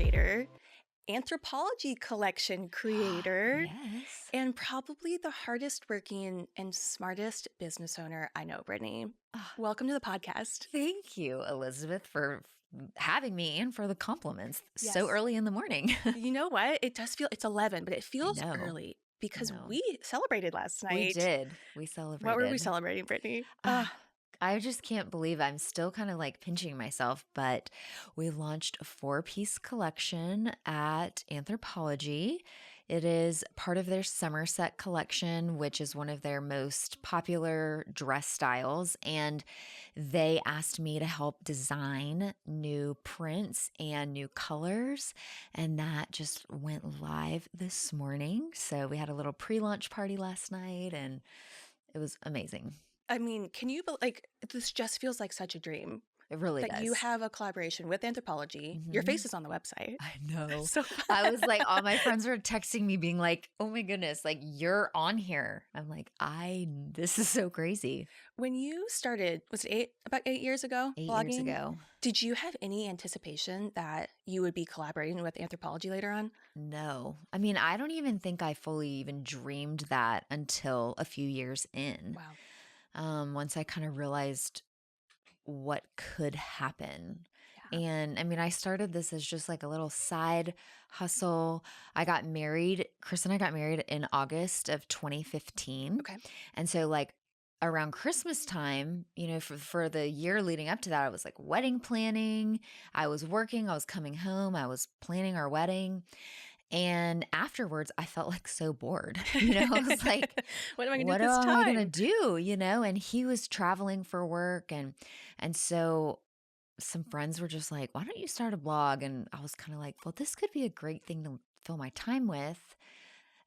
creator, anthropology collection creator, Yes. and probably the hardest working and smartest business owner I know, Brittany. Ah, Welcome to the podcast. thank you, Elizabeth, for having me and for the compliments so Yes. early in the morning. You know what? It does feel, it's 11, but it feels know. early because know. we celebrated last night. We did. We What celebrated. were we celebrating, Brittany? I just can't believe I'm still kind of like pinching myself, but we launched a 4-piece collection at Anthropology. It is part of their Somerset collection, which is one of their most popular dress styles. And they asked me to help design new prints and new colors. And that just went live this morning. So we had a little pre-launch party last night and it was amazing. I mean, can you, this just feels like such a dream. It really that does. you have a collaboration with Anthropology. Your face is on the website. I know. So I was like, all my friends were texting me being like, oh my goodness, like you're on here. I'm like, this is so crazy. When you started, was it about 8 years ago? 8 blogging? years ago. Did you have any anticipation that you would be collaborating with Anthropology later on? No. I mean, I don't even think I fully even dreamed that until a few years in. Wow. Once I kind of realized what could happen. Yeah. And I mean, I started this as just like a little side hustle. I got married. Chris and I got married in August of 2015. Okay. And so like around Christmas time, you know, for the year leading up to that, I was like wedding planning. I was working, I was coming home, I was planning our wedding. And afterwards, I felt like so bored. You know, I was like, what am I going to what do this am time? I going to do? You know, and he was traveling for work. And so some friends were just like, why don't you start a blog? And I was kind of like, well, this could be a great thing to fill my time with.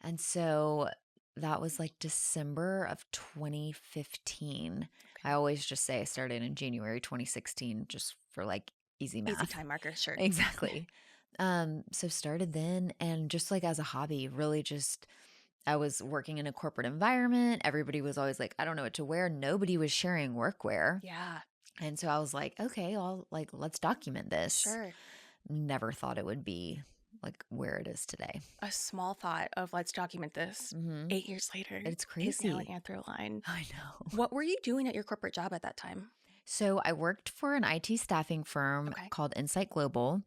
And so that was like December of 2015. Okay. I always just say I started in January 2016, just for like easy math. Easy time marker, sure. Exactly. So started then, and just like as a hobby, really just, I was working in a corporate environment. Everybody was always like, I don't know what to wear. Nobody was sharing workwear. Yeah. And so I was like, okay, let's document this. Sure. Never thought it would be like where it is today. A small thought of let's document this. 8 years later. It's Is now an crazy. Anthroline. I know. What were you doing at your corporate job at that time? So I worked for an IT staffing firm called Insight Global.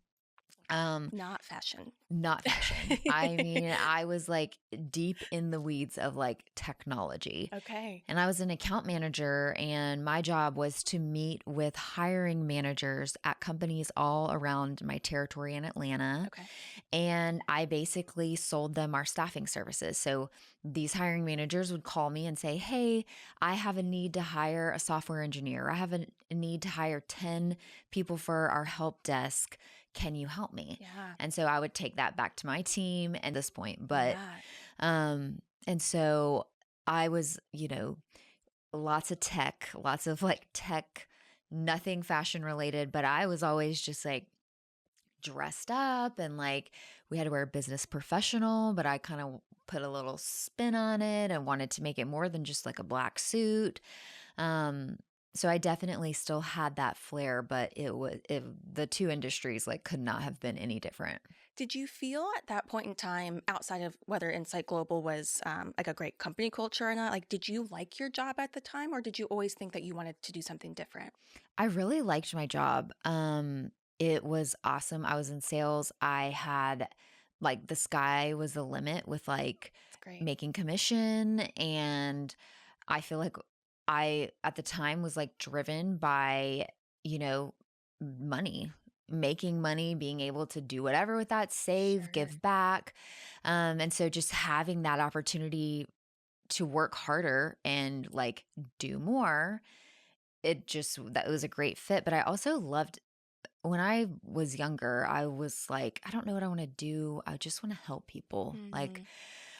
Not fashion. Not fashion. I mean, I was like deep in the weeds of like technology. Okay. And I was an account manager, and my job was to meet with hiring managers at companies all around my territory in Atlanta. Okay. And I basically sold them our staffing services. So these hiring managers would call me and say, hey, I have a need to hire a software engineer. I have a need to hire 10 people for our help desk. Can you help me? Yeah. And so I would take that back to my team at this point. But, Yeah. and so I was, you know, lots of tech, nothing fashion related, but I was always just like dressed up, and like we had to wear business professional, but I kind of put a little spin on it and wanted to make it more than just like a black suit. So I definitely still had that flair, but the two industries like could not have been any different. Did you feel at that point in time, outside of whether Insight Global was like a great company culture or not, like did you like your job at the time, or did you always think that you wanted to do something different? I really liked my job. It was awesome. I was in sales. I had like the sky was the limit with like That's great. making commission, and I feel like I at the time was like driven by, you know, money, making money, being able to do whatever with that, save, Sure. give back. And so just having that opportunity to work harder and like do more, that was a great fit. But I also loved, when I was younger, I was like, I don't know what I want to do. I just want to help people. Like,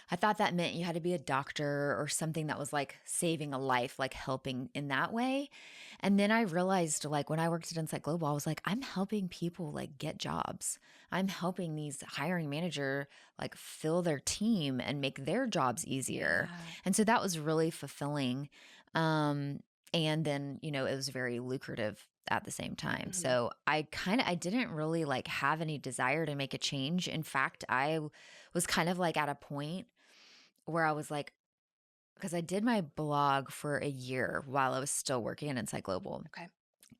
I thought that meant you had to be a doctor or something that was like saving a life, like helping in that way. And then I realized, like, when I worked at Insight Global, I was like, I'm helping people like get jobs. I'm helping these hiring manager like fill their team and make their jobs easier. Yeah. And so that was really fulfilling. And then, you know, it was very lucrative at the same time. Mhm. So I didn't really like have any desire to make a change. In fact, was kind of like at a point where I was like, because I did my blog for a year while I was still working at Insight Global. Okay.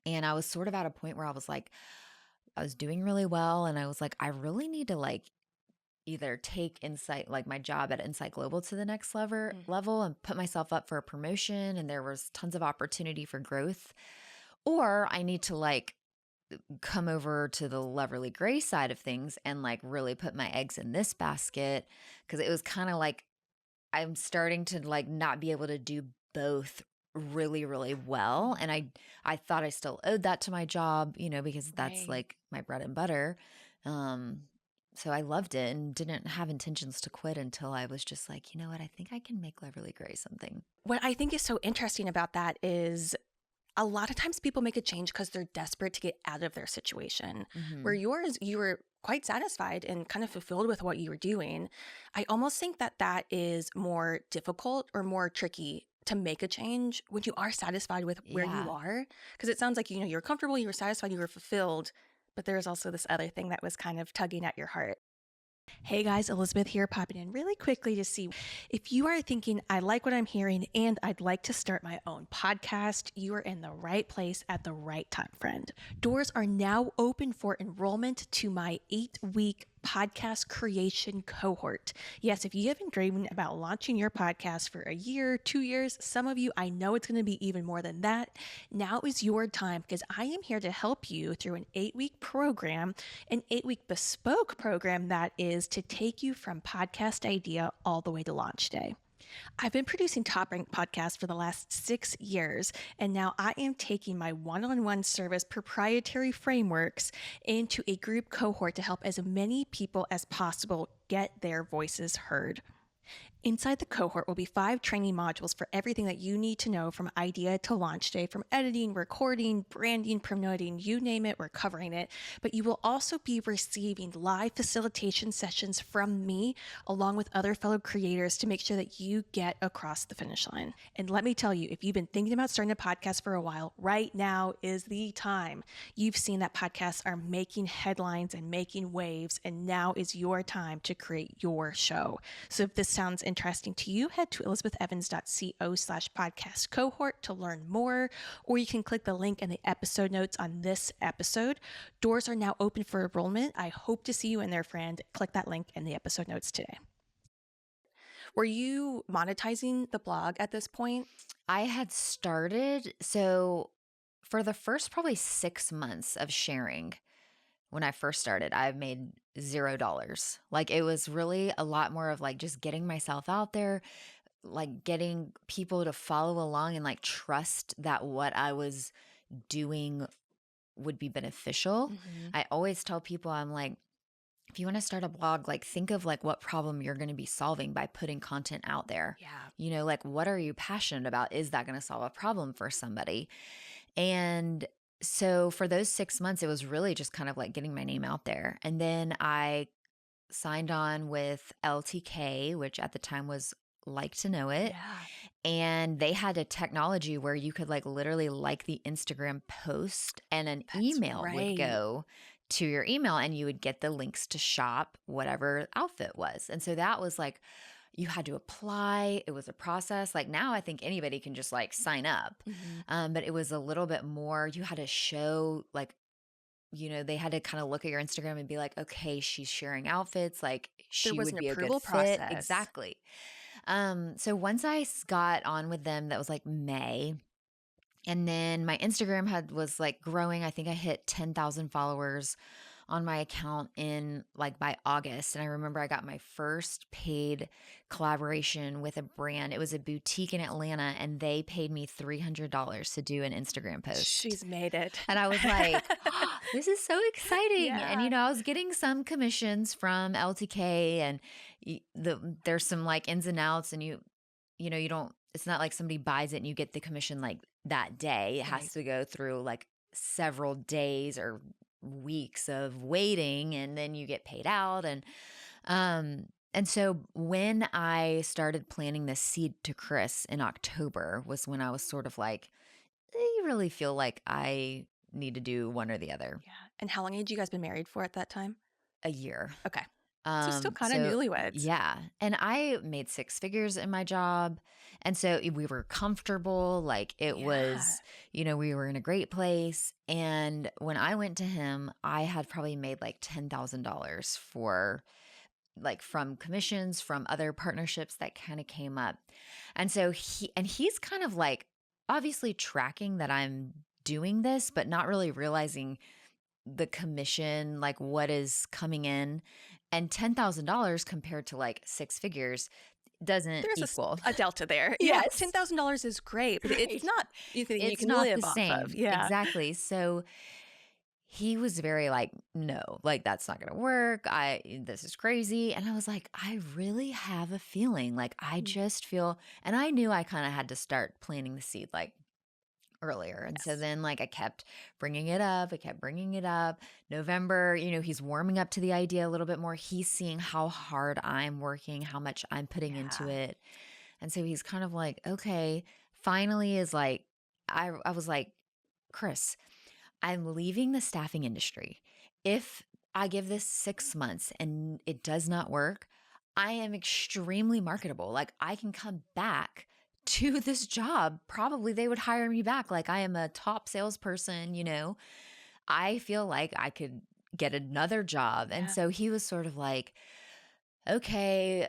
And I was sort of at a point where I was like, I was doing really well. And I was like, I really need to like either take Insight, like my job at Insight Global to the next Mhm. level and put myself up for a promotion. And there was tons of opportunity for growth. Or I need to like come over to the Leverly Gray side of things and like really put my eggs in this basket. Cause it was kind of like I'm starting to like not be able to do both really, really well. And Mhm. I thought I still owed that to my job, because that's Right. like my bread and butter. Um, so I loved it and didn't have intentions to quit until I was just like, you know what, I think I can make Leverly Gray something. What I think is so interesting about that is a lot of times people make a change because they're desperate to get out of their situation. Where Hmm. yours, you were quite satisfied and kind of fulfilled with what you were doing. I almost think that that is more difficult or more tricky to make a change when you are satisfied with where you Yeah. are. Because it sounds like, you're comfortable, you were satisfied, you were fulfilled, but there's also this other thing that was kind of tugging at your heart. Hey guys, Elizabeth here, popping in really quickly to see if you are thinking, I like what I'm hearing and I'd like to start my own podcast, you are in the right place at the right time, friend. Doors are now open for enrollment to my 8-week podcast creation cohort. Yes, if you have been dreaming about launching your podcast for a year, 2 years, some of you, I know it's going to be even more than that. Now is your time because I am here to help you through an 8-week program, an 8-week bespoke program that is to take you from podcast idea all the way to launch day. I've been producing top ranked podcasts for the last 6 years, and now I am taking my one on one service proprietary frameworks into a group cohort to help as many people as possible get their voices heard. Inside the cohort will be 5 training modules for everything that you need to know from idea to launch day, from editing, recording, branding, promoting, you name it, we're covering it. But you will also be receiving live facilitation sessions from me, along with other fellow creators, to make sure that you get across the finish line. And let me tell you, if you've been thinking about starting a podcast for a while, right now is the time. You've seen that podcasts are making headlines and making waves, and now is your time to create your show. So if this sounds interesting to you, head to elizabethevans.co/podcast cohort to learn more, or you can click the link in the episode notes on this episode. Doors are now open for enrollment. I hope to see you in there, friend. Click that link in the episode notes today. Were you monetizing the blog at this point? I had started, so for the first probably 6 months of sharing, when I first started, I made $0. Like it was really a lot more of like just getting myself out there, like getting people to follow along and like trust that what I was doing would be beneficial. Mm-hmm. I always tell people, I'm like, if you want to start a blog, like think of like what problem you're going to be solving by putting content out there. Yeah. Like what are you passionate about? Is that going to solve a problem for somebody? And so for those 6 months, it was really just kind of like getting my name out there. And then I signed on with LTK, which at the time was Like to Know It. Yeah. And they had a technology where you could like literally like the Instagram post and an That's email would right. go to your email and you would get the links to shop whatever outfit was. And so that was like, you had to apply. It was a process. Like now I think anybody can just like sign up. Mm-hmm. But it was a little bit more, you had to show like, they had to kind of look at your Instagram and be like, okay, she's sharing outfits. Like There she was would an be a good approval fit. process. Exactly. So once got on with them, that was like May. And then my Instagram was like growing. I think I hit 10,000 followers on my account in like by August. And I remember I got my first paid collaboration with a brand. It was a boutique in Atlanta and they paid me $300 to do an Instagram post. She's made it. And I was like, oh, this is so exciting. And, Yeah. I was getting some commissions from LTK and there's some like ins and outs and you don't, it's not like somebody buys it and you get the commission like that day. It Right. has to go through like several days or weeks of waiting and then you get paid out. And so when I started planning this seed to Chris in October was when I was sort of like, you really feel like I need to do one or the other. Yeah. And how long had you guys been married for at that time? A year. Okay. So still kind of So newlyweds. yeah. And I made six figures in my job. And so we were comfortable. Like it Yeah. was, we were in a great place. And when I went to him, I had probably made like $10,000 for like from commissions from other partnerships that kind of came up. And so he's kind of like obviously tracking that I'm doing this, but not really realizing the commission, like what is coming in. And $10,000 compared to like six figures doesn't There's equal. a delta there. Yeah. Yes. $10,000 is great, but it's Right. not anything you It's can not the live off of. same. Yeah. Exactly. So he was very like, no, like that's not going to work. This is crazy. And I was like, I really have a feeling like I Mm. just feel, and I knew I kind of had to start planting the seed like earlier. And so Yes. then like I kept bringing it up. I kept bringing it up. November, he's warming up to the idea a little bit more. He's seeing how hard I'm working, how much I'm putting into Yeah. it. And so he's kind of like, okay, finally is like, I was like, Chris, I'm leaving the staffing industry. If I give this 6 months and it does not work, I am extremely marketable. Like I can come back to this job. Probably they would hire me back. Like I am a top salesperson. I feel like I could get another job. And Yeah. so he was sort of like, okay,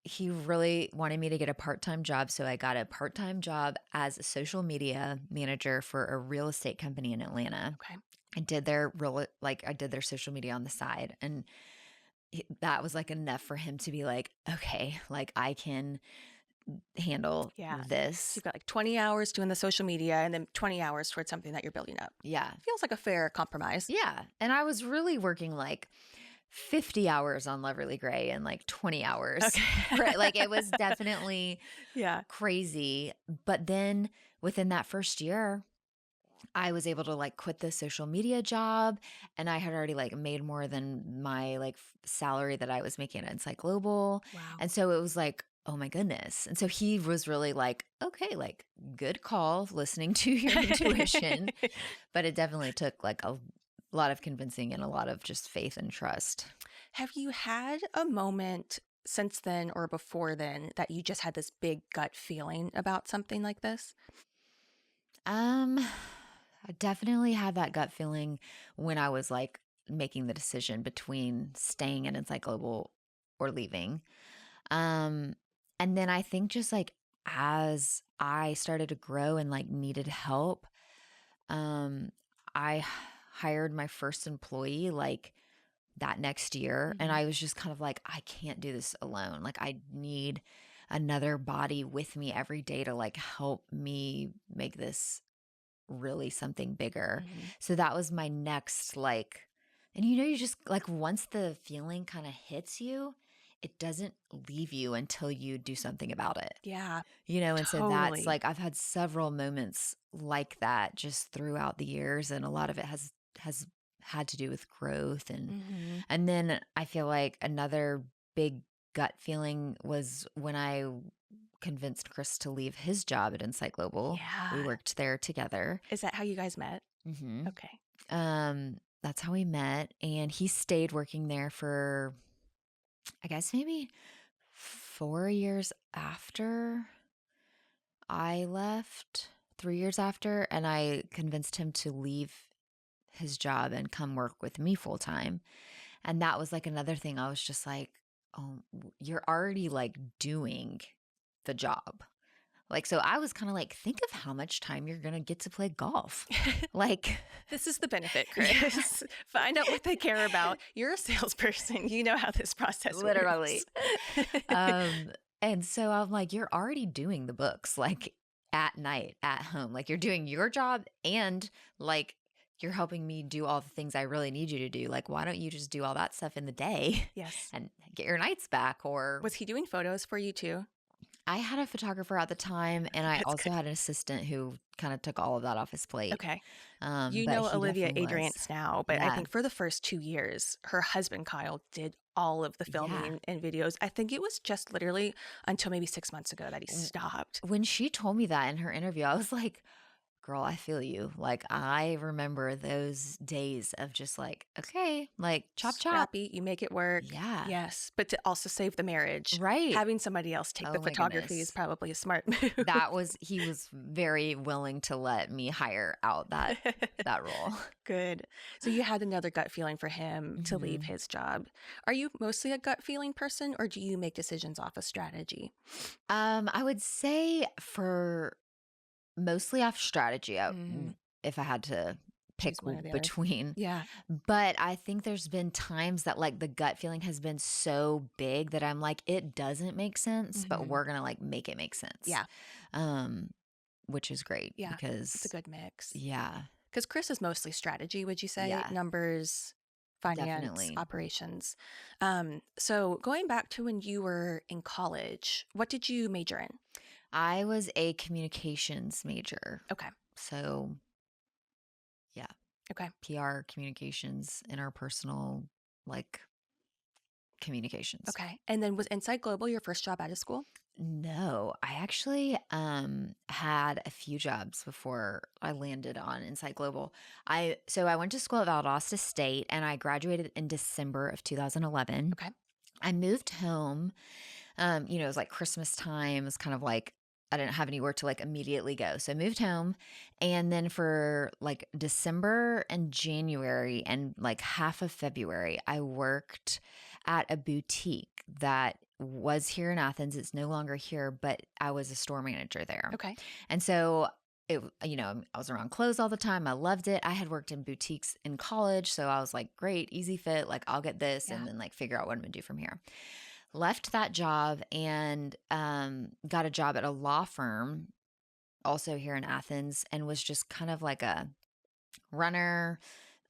he really wanted me to get a part-time job. So I got a part-time job as a social media manager for a real estate company in Atlanta. Okay. I did their social media on the side. And that was like enough for him to be like, okay, like I can handle Yeah. So this. you've got like 20 hours doing the social media and then 20 hours towards something that you're building up. Yeah. Feels like a fair compromise. Yeah. And I was really working like 50 hours on Loverly Gray and like 20 hours. Okay. Like it was definitely Yeah. crazy. But then within that first year, I was able to like quit the social media job, and I had already like made more than my like salary that I was making at Insight Global. Wow. And so it was like, oh my goodness. And so he was really like, okay, like good call listening to your intuition. But it definitely took like a lot of convincing and a lot of just faith and trust. Have you had a moment since then or before then that you just had this big gut feeling about something like this? I definitely had that gut feeling when I was like making the decision between staying at Insight Global or leaving. And then I think just like as I started to grow and like needed help, I hired my first employee like that next year. And Mhm. I was just kind of like, I can't do this alone. Like I need another body with me every day to like help me make this really something bigger. Mhm. So that was my next like, and you just like once the feeling kind of hits you, it doesn't leave you until you do something about it. Yeah, And so that's totally. like I've had several moments like that just throughout the years, and a lot of it has had to do with growth Mhm. and then I feel like another big gut feeling was when I convinced Chris to leave his job at Insight Global. We Yeah. worked there together. Is that how you guys met? hmm Okay. That's how we met, and he stayed working there for, I guess, maybe 4 years after I left, 3 years after, and I convinced him to leave his job and come work with me full time. And that was like another thing. I was just like, oh, you're already like doing the job. Like, so I was kind of like, think of how much time you're going to get to play golf. Like, This is the benefit, yeah, Chris. Find out what they care about. You're a salesperson. You know how this process literally. works. And so I'm like, you're already doing the books like at night at home. Like, you're doing your job and like, you're helping me do all the things I really need you to do. Like, why don't you just do all that stuff in the day Yes. and get your nights back? Or Was he doing photos for you too? I had a photographer at the time, and I That's also good. had an assistant who kind of took all of that off his plate. Okay. You But know he Olivia definitely was. Adriance now, but I Yeah. think for the first 2 years, her husband Kyle did all of the filming Yeah. and videos. I think it was just literally until maybe 6 months ago that he stopped. When she told me that in her interview, I was like, girl, I feel you. Like, I remember those days of just like, okay, like chop, chop. Scrappy, you make it work. Yeah. Yes, but to also save the marriage, Right. having somebody else take the Oh my photography is goodness. probably a smart move. He was very willing to let me hire out that role. Good. So you had another gut feeling for him to leave Mhm. his job. Are you mostly a gut feeling person, or do you make decisions off of strategy? I would say for mostly off strategy, Mm, if I had to pick choose one or the other. between. Yeah. But I think there's been times that like the gut feeling has been so big that I'm like, it doesn't make sense, but Hmm. we're gonna like make it make sense. Yeah. Um, which is great Yeah. It's a because good mix. yeah, Because Chris is mostly strategy, would you say? yeah, Numbers, finance, definitely. operations. So going back to when you were in college, what did you major in? I was a communications major. Okay. So yeah, Okay. PR communications, interpersonal like communications. Okay. And then was Insight Global your first job out of school? No, I actually had a few jobs before I landed on Insight Global. I went to school at Valdosta State and I graduated in December of 2011. Okay. I moved home. It was like Christmas time. It was kind of like I didn't have anywhere to like immediately go. So I moved home. And then for like December and January and like half of February, I worked at a boutique that was here in Athens. It's no longer here, but I was a store manager there. Okay. And so I was around clothes all the time. I loved it. I had worked in boutiques in college. So I was like, great, easy fit. Like, I'll get this Yeah. and then like figure out what I'm going to do from here. Left that job and got a job at a law firm also here in Athens and was just kind of like a runner.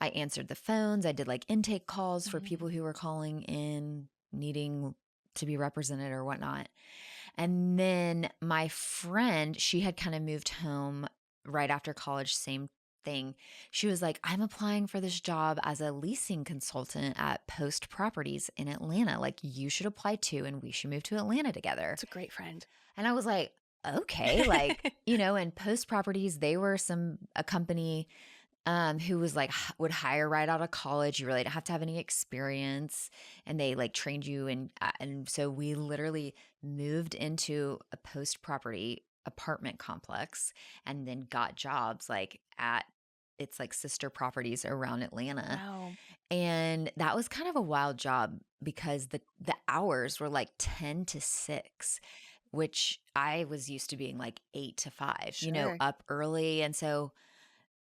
I answered the phones. I did like intake calls for Mhm. people who were calling in needing to be represented or whatnot. And then my friend, she had kind of moved home right after college, same thing. She was like, I'm applying for this job as a leasing consultant at Post Properties in Atlanta. Like, you should apply too, and we should move to Atlanta together. It's a great friend. And I was like, okay, like, and Post Properties, they were a company who was like would hire right out of college. You really don't have to have any experience, and they like trained you. And so we literally moved into a Post Property apartment complex, and then got jobs like at its like sister properties around Atlanta. Wow. And that was kind of a wild job because the hours were like 10 to 6, which I was used to being like 8 to 5, Sure. up early. And so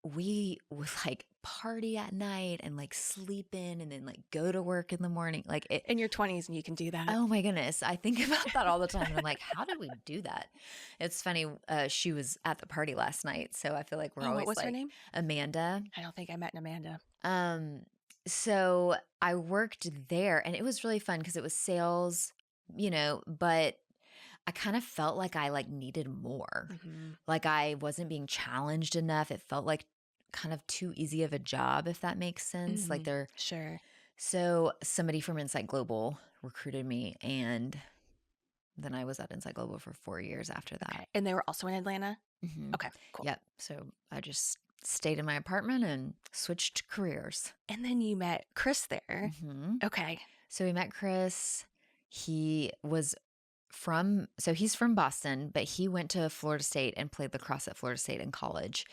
we would like party at night and like sleep in and then like go to work in the morning. Like it, In your 20s and you can do that. oh my goodness. I think about that all the time. And I'm like, how did we do that? It's funny. She was at the party last night. So I feel like we're Oh, what always was her like name? Amanda. I don't think I met an Amanda. Um, so I worked there and it was really fun because it was sales, but I kind of felt like I like needed more. Hmm. Like I wasn't being challenged enough. It felt like kind of too easy of a job, if that makes sense. Like Sure. so somebody from Insight Global recruited me and then I was at Insight Global for 4 years after that. Okay. And they were also in Atlanta? Hmm. Okay, cool. Yep. So I just stayed in my apartment and switched careers. And then you met Chris there. Hmm. Okay. So we met Chris. He's from Boston, but he went to Florida State and played lacrosse at Florida State in college.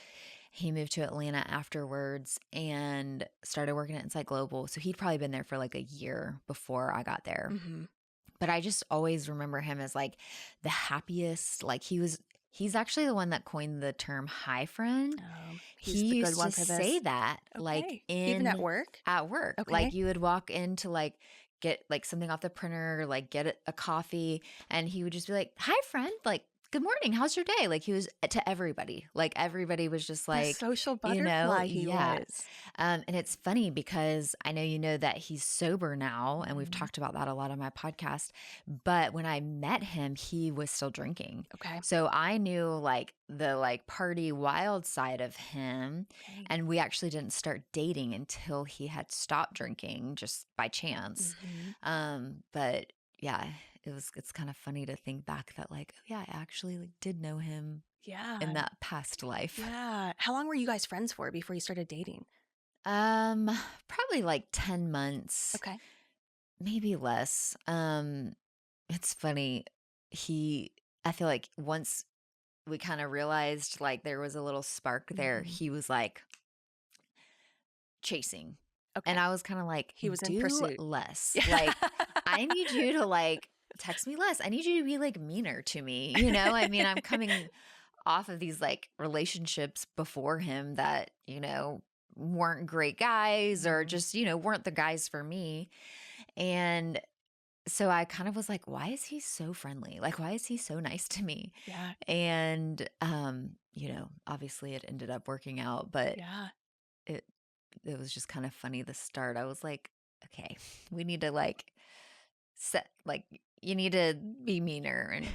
He moved to Atlanta afterwards and started working at Insight Global. So he'd probably been there for like a year before I got there. Hmm. But I just always remember him as like the happiest. Like he's actually the one that coined the term "hi friend." He's He the good used one to for this. say that like Okay. Even at work? at work. Okay. Like you would walk in to like get like something off the printer, or, like get a coffee, and he would just be like, "Hi friend, like good morning. How's your day?" Like he was to everybody. Like everybody was just The like, social butterfly he yeah. was. And it's funny because I know that he's sober now, and we've Mhm. talked about that a lot on my podcast. But when I met him, he was still drinking. Okay. So I knew like the like party wild side of him, Okay. and we actually didn't start dating until he had stopped drinking just by chance. Mhm. But yeah, it's kind of funny to think back that like, oh yeah, I actually like did know him Yeah. in that past life. Yeah. How long were you guys friends for before you started dating? Um, Probably like 10 months, Okay. maybe less. It's funny. He I feel like once we kind of realized like there was a little spark there, Mhm. he was like chasing. And Okay. I was kind of like, He was in do pursuit. less. Yeah. Like, I need you to like text me less. I need you to be like meaner to me. I mean, I'm coming off of these like relationships before him that, weren't great guys or Mhm. just, weren't the guys for me. And so I kind of was like, why is he so friendly? Like, why is he so nice to me? Yeah. And, obviously it ended up working out, but Yeah. it it was just kind of funny the start. I was like, okay, we need to like set like you need to be meaner and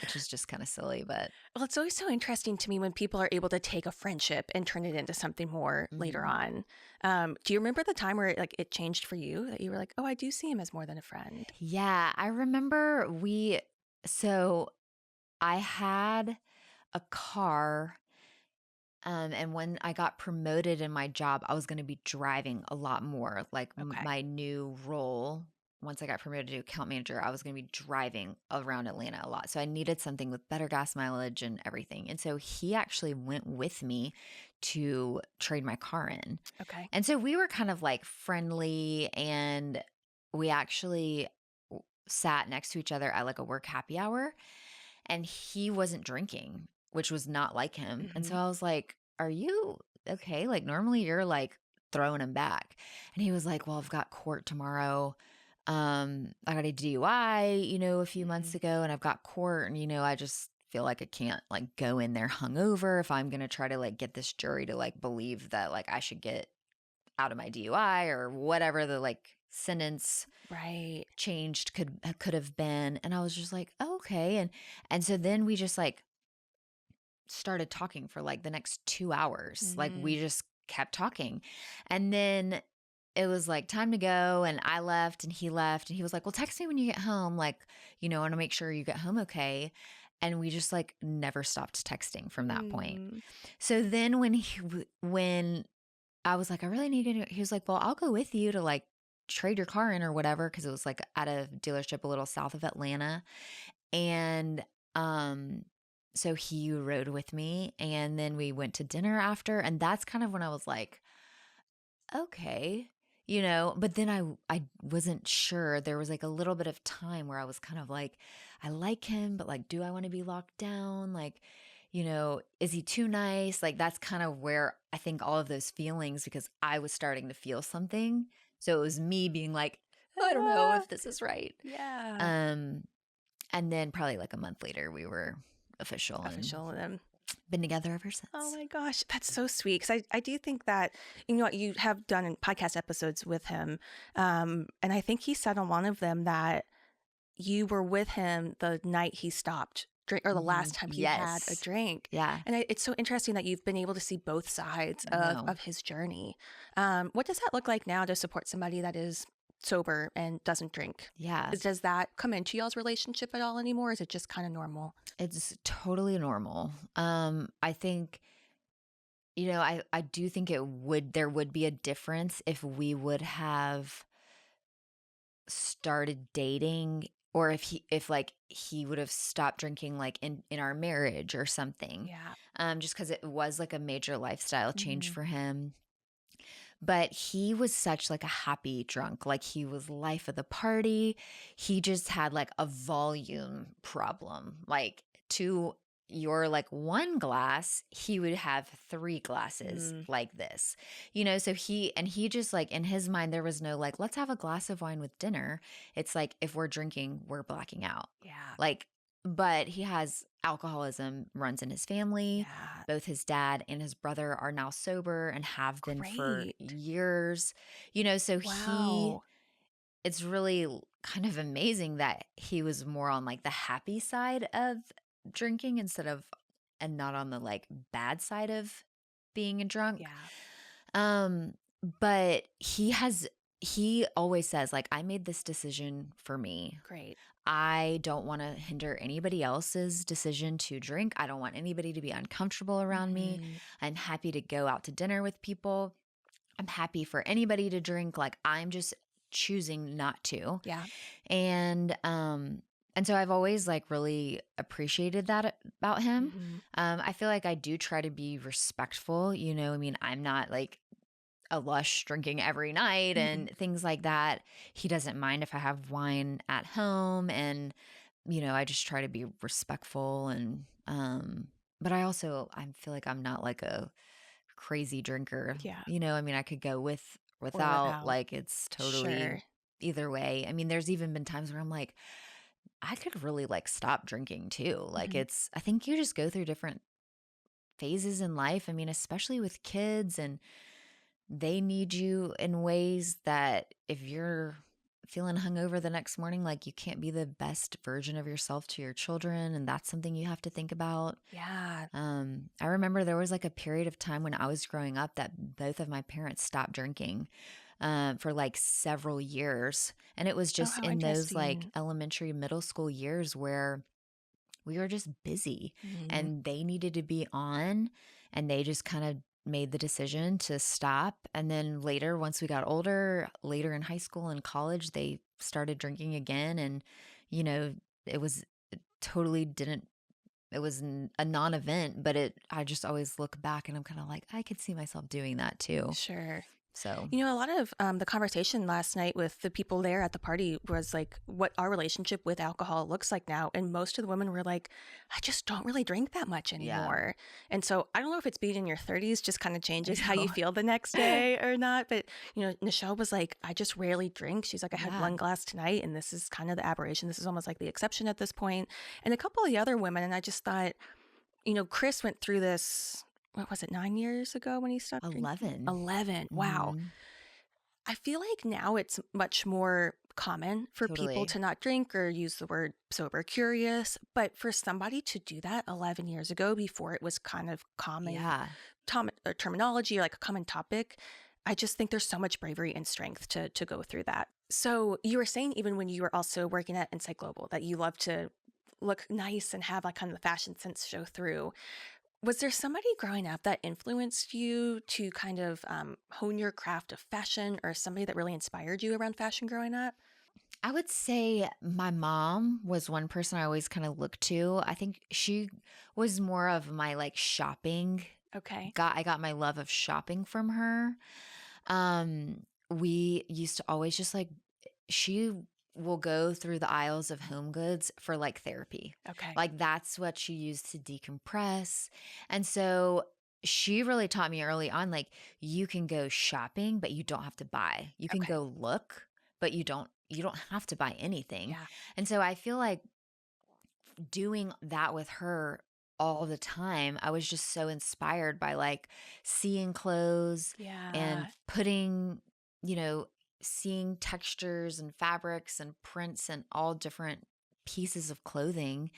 which is just kind of silly, but Well, it's always so interesting to me when people are able to take a friendship and turn it into something more later mhm. on. Do you remember the time where like it changed for you that you were like, oh, I do see him as more than a friend? Yeah, I remember so I had a car. And when I got promoted in my job, I was going to be driving a lot more. Like Okay. my new role, once I got promoted to account manager, I was going to be driving around Atlanta a lot. So I needed something with better gas mileage and everything. And so he actually went with me to trade my car in. Okay. And so we were kind of like friendly, and we actually sat next to each other at like a work happy hour, and he wasn't drinking, which was not like him. And so Hmm. I was like, "Are you okay? Like normally you're like throwing him back." And he was like, "Well, I've got court tomorrow. I got a DUI, a few months Hmm. ago, and I've got court, and I just feel like I can't like go in there hungover if I'm going to try to like get this jury to like believe that like I should get out of my DUI or whatever the like sentence Right. changed could have been." And I was just like, oh, okay. And so then we just like started talking for like the next 2 hours. Like Hmm. we just kept talking. And then it was like time to go, and I left and he left, and he was like, well, text me when you get home. Like, I want to make sure you get home okay. And we just like never stopped texting from that point. Mm. So then when I was like, I really need to do it. He was like, well, I'll go with you to like trade your car in or whatever. Cause it was like at a dealership a little south of Atlanta. And um, so he rode with me, and then we went to dinner after. And that's kind of when I was like, okay, but then I wasn't sure. There was like a little bit of time where I was kind of like, I like him, but like, do I want to be locked down? Like, is he too nice? Like that's kind of where I think all of those feelings, because I was starting to feel something. So it was me being like, I don't know Ah, if this is right. yeah. Um, and then probably like a month later, we were official and Official with him. been together ever Oh since. my gosh, that's so sweet. Because I do think that, you have done in podcast episodes with him. And I think he said on one of them that you were with him the night he stopped drink or the last time he had a Yes. drink. Yeah. And it's so interesting that you've been able to see both sides I know. of his journey. What does that look like now to support somebody that is sober and doesn't drink? Yeah. Does that come into y'all's relationship at all anymore? Or is it just kind of normal? It's totally normal. I think, I do think there would be a difference if we would have started dating, or if like he would have stopped drinking like in our marriage or something. Yeah. Just because it was like a major lifestyle change Hmm. for him. But he was such like a happy drunk. Like he was life of the party. He just had like a volume problem. Like to your like one glass, he would have three glasses Mm, like this. So he just like in his mind there was no like let's have a glass of wine with dinner. It's like if we're drinking, we're blacking out. yeah. Like but he has alcoholism runs in his family. Yeah. Both his dad and his brother are now sober and have been for Great. years. So Wow. it's really kind of amazing that he was more on like the happy side of drinking and not on the like bad side of being a drunk. Yeah. Um, but he has he always says, like, "I made this decision for me. Great. I don't want to hinder anybody else's decision to drink. I don't want anybody to be uncomfortable around me. Mhm. I'm happy to go out to dinner with people. I'm happy for anybody to drink. Like, I'm just choosing not to." Yeah. And so I've always like really appreciated that about him. Mhm. I feel like I do try to be respectful, you know. I mean, I'm not like a lush drinking every night Mhm. and things like that. He doesn't mind if I have wine at home, and you know, I just try to be respectful. And but I feel like I'm not like a crazy drinker, Yeah. you know. I mean, I could go with Or without, without. like, it's totally Sure. either way. I mean, there's even been times where I'm like, I could really like stop drinking too. Like, Mhm. it's, I think you just go through different phases in life. I mean, especially with kids, and they need you in ways that if you're feeling hungover the next morning, like, you can't be the best version of yourself to your children. And that's something you have to think about. Yeah. I remember there was like a period of time when I was growing up that both of my parents stopped drinking for like several years. And it was Oh, just how in those like interesting. elementary, middle school years where we were just busy Mhm. and they needed to be on, and they just kind of made the decision to stop. And then later, once we got older, later in high school and college, they started drinking again. And, you know, it was it totally didn't, it was a non-event, but I just always look back and I'm kind of like, I could see myself doing that too. Sure. So, You know, a lot of the conversation last night with the people there at the party was like what our relationship with alcohol looks like now. And most of the women were like, I just don't really drink that much yeah, anymore. And so I don't know if it's being in your 30s just kind of I changes how you know. feel the next day or not. But, you know, Nichelle was like, I just rarely drink. She's like, I had Yeah, one glass tonight, and this is kind of the aberration. This is almost like the exception at this point. And a couple of the other women, and I just thought, you know, Chris went through this, what was it, 9 years ago when he stopped drinking? 11. 11. Wow. Hmm. I feel like now it's much more common for people Totally. to not drink or use the word sober curious, but for somebody to do that 11 years ago before it was kind of common Yeah. terminology, like a common topic, I just think there's so much bravery and strength to go through that. So you were saying even when you were also working at Insight Global that you love to look nice and have like kind of the fashion sense show through. Was there somebody growing up that influenced you to kind of hone your craft of fashion, or somebody that really inspired you around fashion growing up? I would say my mom was one person I always kind of looked to. I think she was more of my like shopping. Okay. I got my love of shopping from her. We used to always just like, she will go through the aisles of home goods for like therapy. Okay. Like, that's what she used to decompress. And so she really taught me early on, like, you can go shopping, but you don't have to buy. You can Okay. go look, but you don't have to buy anything. Yeah. And so I feel like doing that with her all the time, I was just so inspired by like seeing clothes and Yeah. putting, you know, seeing textures and fabrics and prints and all different pieces of clothing.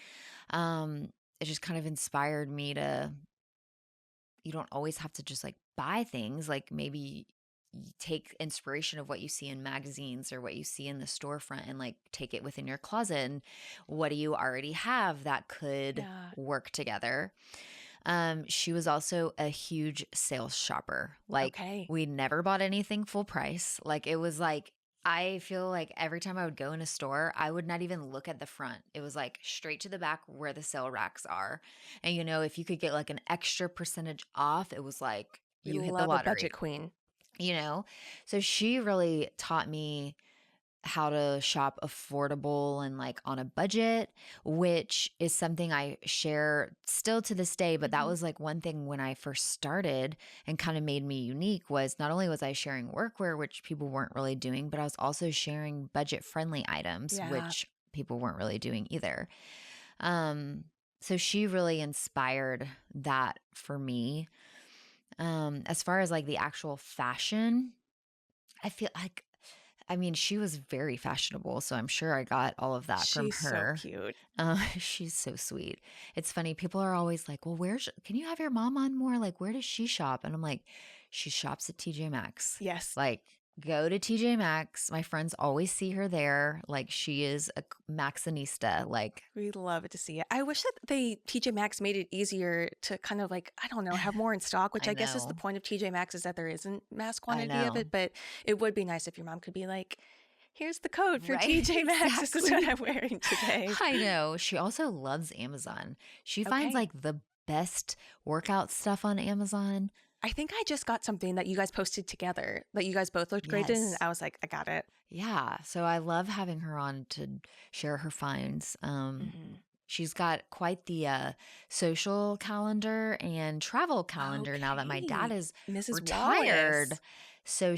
It just kind of inspired me to, you don't always have to just like buy things. Like, maybe you take inspiration of what you see in magazines or what you see in the storefront and like take it within your closet. And what do you already have that could Yeah. work together? She was also a huge sales shopper. Like, Okay. we never bought anything full price. Like, it was like, I feel like every time I would go in a store, I would not even look at the front. It was like straight to the back where the sale racks are. And, you know, if you could get like an extra percentage off, it was like We you hit the love a budget lottery, queen. you know? So she really taught me how to shop affordable and like on a budget, which is something I share still to this day. But that Hmm. was like one thing when I first started and kind of made me unique, was not only was I sharing workwear, which people weren't really doing, but I was also sharing budget friendly items, Yeah. which people weren't really doing either. Um, so she really inspired that for me. As far as like the actual fashion, I feel like, I mean, she was very fashionable, so I'm sure I got all of that from She's so her. cute. She's so sweet. It's funny. People are always like, "Well, can you have your mom on more? Like, where does she shop?" And I'm like, "She shops at TJ Maxx." Yes. Like, Go to TJ Maxx. My friends always see her there. Like she is a Maxxinista. Like We love it to see it. I wish that TJ Maxx made it easier to kind of like, I don't know, have more in stock, which I I guess is the know. point of TJ Maxx is that there isn't mass I quantity of know. it, but it would be nice if your mom could be like, here's the code for Right? TJ Maxx. This is what Exactly. I'm wearing today. I know. She also loves Amazon. She finds Okay. like the best workout stuff on Amazon. I think I just got something that you guys posted together that you guys both looked great in, and Yes. I was like, I got it. Yeah. So I love having her on to share her finds. Hmm. She's got quite the social calendar and travel calendar now that my dad Okay. is Mrs. retired. Wallace. So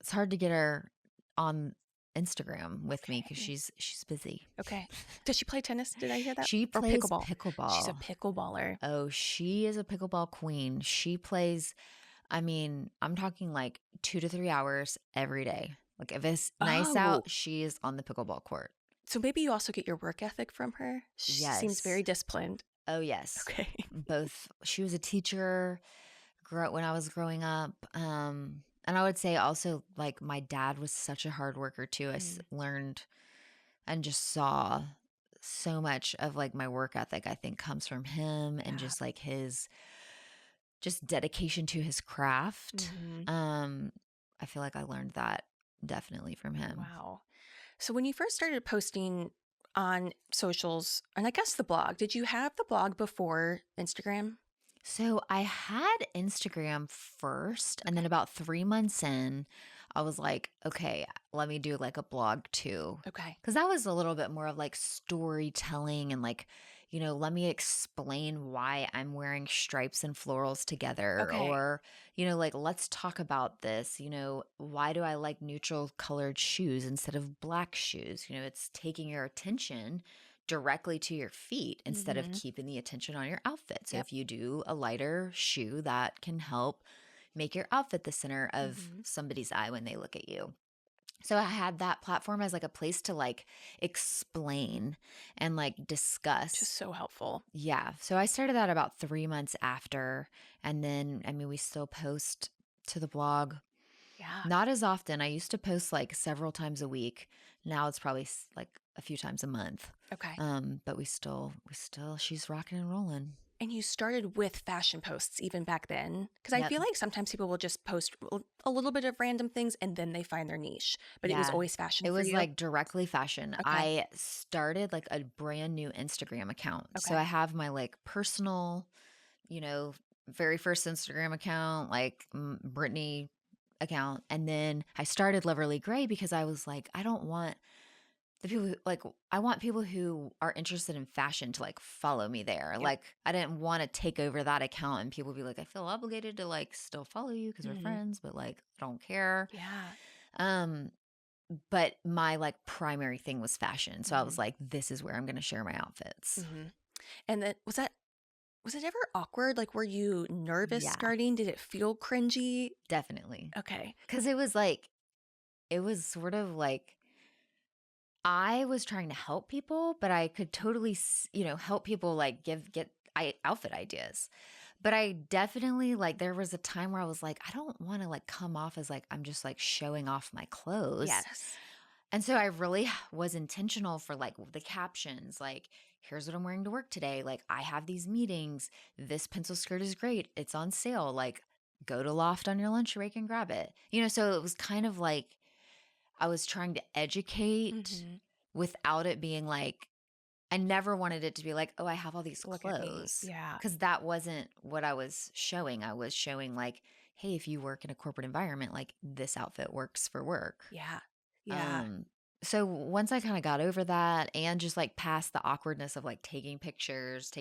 it's hard to get her on Instagram with me because Okay. she's busy. Okay. Does she play tennis? Did I hear that? She Or plays pickleball? She's a pickleball. pickleballer. Oh, she is a pickleball queen. She plays, I mean, I'm talking like 2 to 3 hours every day. Like if it's nice Oh, out, she is on the pickleball court. so maybe you also get your work ethic from her. She seems very Yes. disciplined. Oh, yes. Okay. Both. She was a teacher when I was growing up. And I would say also like my dad was such a hard worker too. Mm, Learned and just saw so much of like my work ethic, I think comes from him and yeah. just like his just dedication to his craft. Hmm. Um, I feel like I learned that definitely from him. Wow. So when you first started posting on socials, and I guess the blog, did you have the blog before Instagram? So I had Instagram first, and then Okay. about 3 months in, I was like, okay, let me do like a blog too. Okay. Cause that was a little bit more of like storytelling and like, let me explain why I'm wearing stripes and florals together. Okay. Or, like, let's talk about this. Why do I like neutral colored shoes instead of black shoes? It's taking your attention directly to your feet instead of Hmm. keeping the attention on your outfit. So Yep. if you do a lighter shoe, that can help make your outfit the center of Hmm. somebody's eye when they look at you. So I had that platform as like a place to like explain and like Just discuss. so helpful. Yeah. So I started that about 3 months after. And then, I mean, we still post to the blog. Yeah. Not as often. I used to post like several times a week. Now it's probably like a few times a month. Okay. But she's rocking and rolling. And you started with fashion posts even back then? Because I Yep. feel like sometimes people will just post a little bit of random things and then they find their niche. But it was Yeah. always fashion It for was you? like directly fashion. Okay. I started like a brand new Instagram account. So I Okay. have my like personal, you know, very first Instagram account, like Brittany account. And then I started Loverly Gray because I was like, I don't want the people like, I want people who are interested in fashion to like follow me there. Yep. Like, I didn't want to take over that account and people be like, I feel obligated to like still follow you because we're Hmm. friends, but like, I don't care. Yeah. Um, but my like primary thing was fashion. So I Hmm. was like, this is where I'm going to share my outfits. Hmm. And then was it ever awkward? Like, were you nervous Yeah, starting? Did it feel cringy? definitely. Okay. Cause it was sort of like, I was trying to help people, but I could totally, help people like get outfit ideas. But I definitely like, there was a time where I was like, I don't want to like come off as like, I'm just like showing off my clothes. Yes. And so I really was intentional for like the captions, like, here's what I'm wearing to work today. Like, I have these meetings. This pencil skirt is great. It's on sale. Like, go to Loft on your lunch break and grab it. So it was kind of like I was trying to educate Hmm. without it being like, I never wanted it to be like, oh, I have all these Look at me. clothes. Yeah. Cause that wasn't what I was showing. I was showing like, hey, if you work in a corporate environment, like this outfit works for work. Yeah. Yeah. Um, so once I kind of got over that and just like past the awkwardness of like taking pictures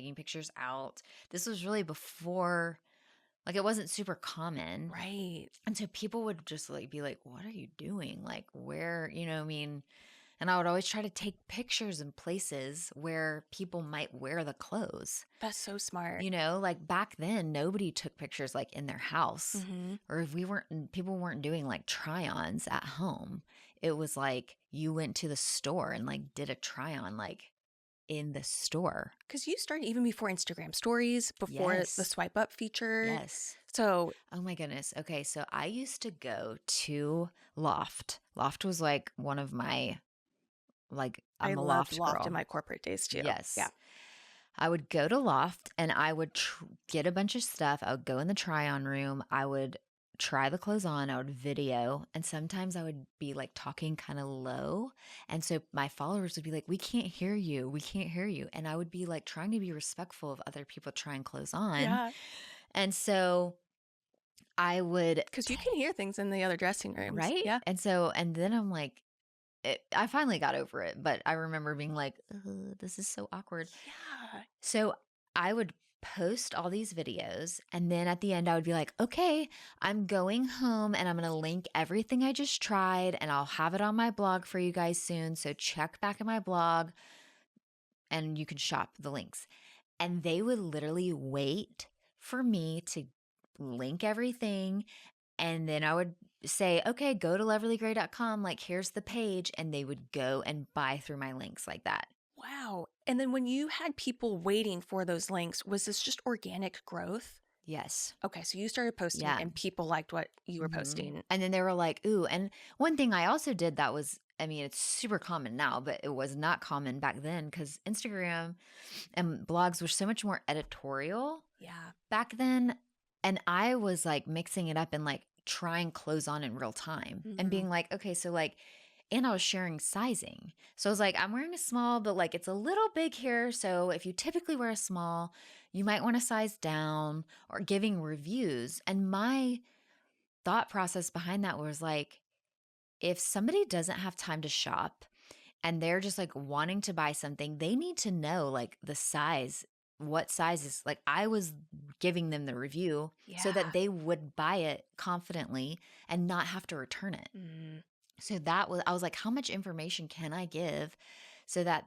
out, this was really before, like it wasn't super common. Right. And so people would just like be like, what are you doing? Like where, what I mean? And I would always try to take pictures in places where people might wear the clothes. That's so smart. Like back then, nobody took pictures like in their house, Hmm. or if people weren't doing like try ons at home. It was like you went to the store and like did a try on, like in the store. Because you started even before Instagram stories, before the Yes. swipe up feature. Yes. So Oh my goodness. Okay, so I used to go to Loft. Loft was like one of my I I'm a loved Loft Loft in girl. my corporate days too. Yeah. Yes. I would go to Loft and I would get a bunch of stuff. I would go in the try on room. I would try the clothes on. I would video. And sometimes I would be like talking kind of low. And so my followers would be like, we can't hear you. We can't hear you. And I would be like trying to be respectful of other people trying clothes on. Yeah. And so I would, Because you can hear things in the other dressing rooms. right? Yeah. And then I'm like, I finally got over it, but I remember being like, "Ugh, this is so awkward." Yeah. So I would post all these videos, and then at the end, I would be like, okay, I'm going home and I'm going to link everything I just tried, and I'll have it on my blog for you guys soon. So check back in my blog and you can shop the links. And they would literally wait for me to link everything. And then I would say, okay, go to loverlygray.com. Like, here's the page. And they would go and buy through my links like that. Wow. And then when you had people waiting for those links, was this just organic growth? Yes. Okay, so you started posting Yeah. and people liked what you were Mhm. posting. And then they were like, ooh. And one thing I also did that was, I mean, it's super common now, but it was not common back then because Instagram and blogs were so much more editorial Yeah. back then. And I was like mixing it up and like trying clothes on in real time and being like, okay, so like, and I was sharing sizing. So I was like, I'm wearing a small, but like it's a little big here. So if you typically wear a small, you might want to size down, or giving reviews. And my thought process behind that was like, if somebody doesn't have time to shop and they're just like wanting to buy something, they need to know like the size, what size is like. I was giving them the review so Yeah. that they would buy it confidently and not have to return it. So that was, I was like, how much information can I give so that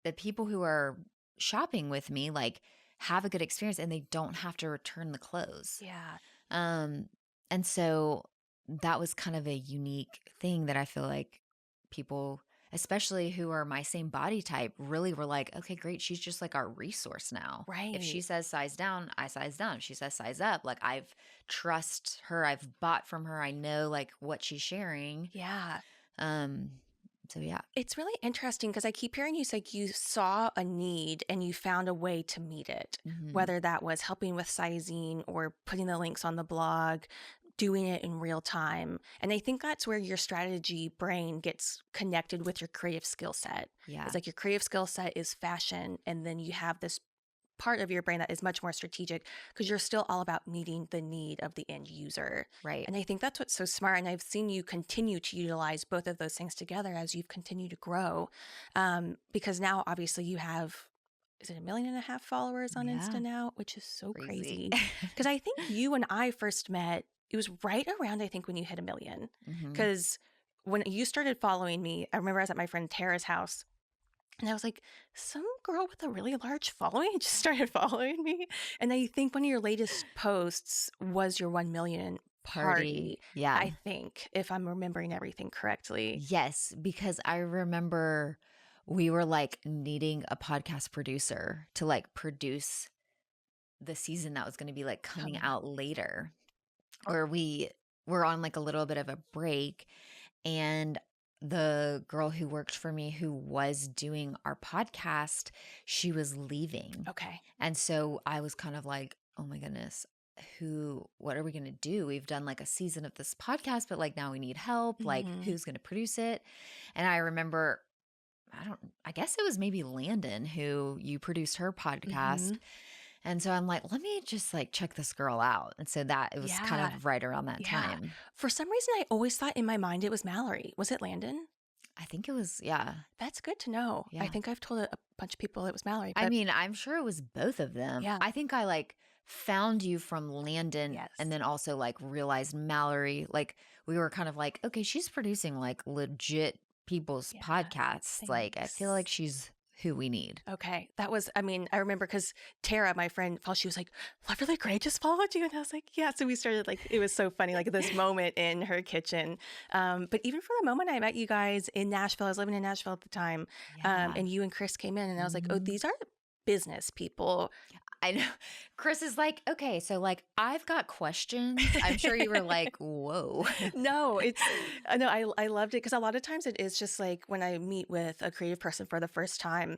the people who are shopping with me like have a good experience and they don't have to return the clothes. Yeah. Um, and so that was kind of a unique thing that I feel like people, especially who are my same body type, really were like, okay, great. She's just like our resource now. If she Right. says size down, I size down. If she says size up, like I've trust her. I've bought from her. I know like what she's sharing. Yeah. Um, so yeah. It's really interesting because I keep hearing you say you saw a need and you found a way to meet it, Mhm. whether that was helping with sizing or putting the links on the blog, doing it in real time. And I think that's where your strategy brain gets connected with your creative skill set. Yeah. It's like your creative skill set is fashion, and then you have this part of your brain that is much more strategic because you're still all about meeting the need of the end user. Right. And I think that's what's so smart. And I've seen you continue to utilize both of those things together as you've continued to grow. Because now, obviously, you have, is it 1.5 million followers on Yeah. Insta now? Which is so Crazy. crazy. Because I think you and I first met, it was right around, I think, when you hit 1 million. Mhm. Because when you started following me, I remember I was at my friend Tara's house. And I was like, some girl with a really large following just started following me. And I think one of your latest posts was your 1 million party. Yeah. I think, if I'm remembering everything correctly. Yes, because I remember we were like needing a podcast producer to like produce the season that was going to be like coming Coming up. out later. Or we were on like a little bit of a break, and the girl who worked for me who was doing our podcast, she was leaving. Okay. And so I was kind of like, oh my goodness, what are we going to do? We've done like a season of this podcast, but like now we need help. Like, who's going to produce it? And I remember, I guess it was maybe Landon who you produced her podcast. And so I'm like, let me just like check this girl out. And so that it was kind Yeah. of right around that Yeah. time. For some reason, I always thought in my mind it was Mallory. Was it Landon? I think it was, yeah. That's good to know. I Yeah. think I've told a bunch of people it was Mallory. I But mean, I'm sure it was both of them. Yeah. I think I like found you from Landon Yes. and then also like realized Mallory, like we were kind of like, okay, she's producing like legit people's Yeah, podcasts. Like I feel like thanks. she's who we need. Okay. That was, I mean, I remember because Tara, my friend, she was like, Loverly Gray just followed you. And I was like, yeah. So we started like, it was so funny, like this moment in her kitchen. But even from the moment I met you guys in Nashville, I was living in Nashville at the time. Yeah. And you and Chris came in and I was like, oh, Mhm. these are business people. I know. Chris is like, okay, so like I've got questions. I'm sure you were like, whoa. No, it's no, I loved it because a lot of times it is just like when I meet with a creative person for the first time,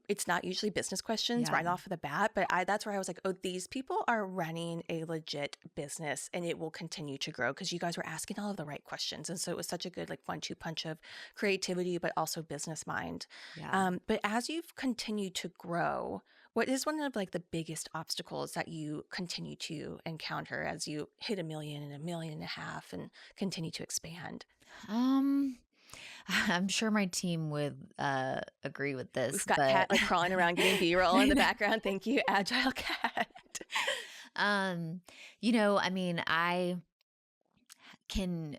it's not usually business questions Yeah. right off of the bat, but that's where I was like, oh, these people are running a legit business and it will continue to grow because you guys were asking all of the right questions, and so it was such a good like 1-2 punch of creativity, but also business mind. Yeah. But as you've continued to grow, what is one of like the biggest obstacles that you continue to encounter as you hit 1 million and 1.5 million and continue to expand? Um, I'm sure my team would agree with We've this, got but Kat like crawling around getting B-roll I in the know. background. Thank you, Agile Cat. Um, I mean, I can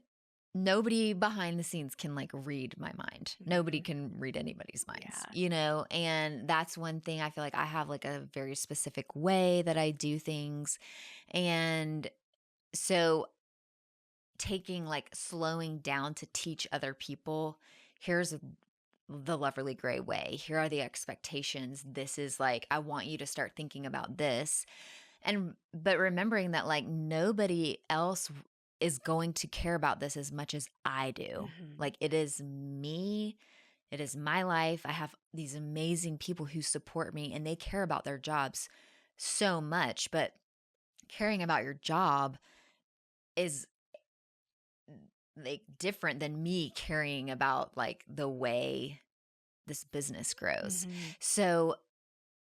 nobody behind the scenes can like read my mind. Nobody Mhm. can read anybody's minds, Yeah. and that's one thing I feel like I have like a very specific way that I do things. And so taking like slowing down to teach other people, here's the Loverly Gray way. Here are the expectations. This is like, I want you to start thinking about this. But remembering that like nobody else is going to care about this as much as I do. Mhm. Like it is me, it is my life. I have these amazing people who support me and they care about their jobs so much, but caring about your job is like different than me caring about like the way this business grows. Mhm. So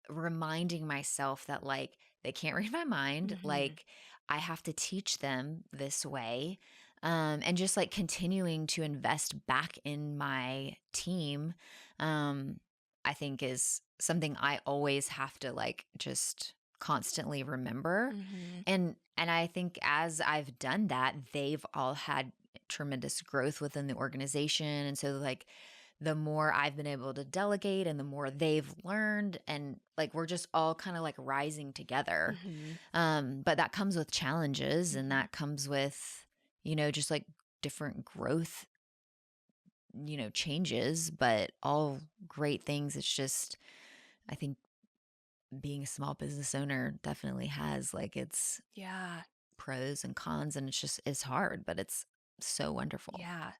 reminding myself that like they can't read my mind, Mhm. like I have to teach them this way. And just like continuing to invest back in my team, um, I think is something I always have to like just constantly remember. Mhm. And I think as I've done that, they've all had tremendous growth within the organization. And so like the more I've been able to delegate and the more they've learned, and like we're just all kind of like rising together. Mhm. But that comes with challenges and Mhm. that comes with, just like different growth, changes, but all great things. It's just, I think being a small business owner definitely has like its Yeah. pros and cons, and it's hard, but it's so wonderful. Yeah.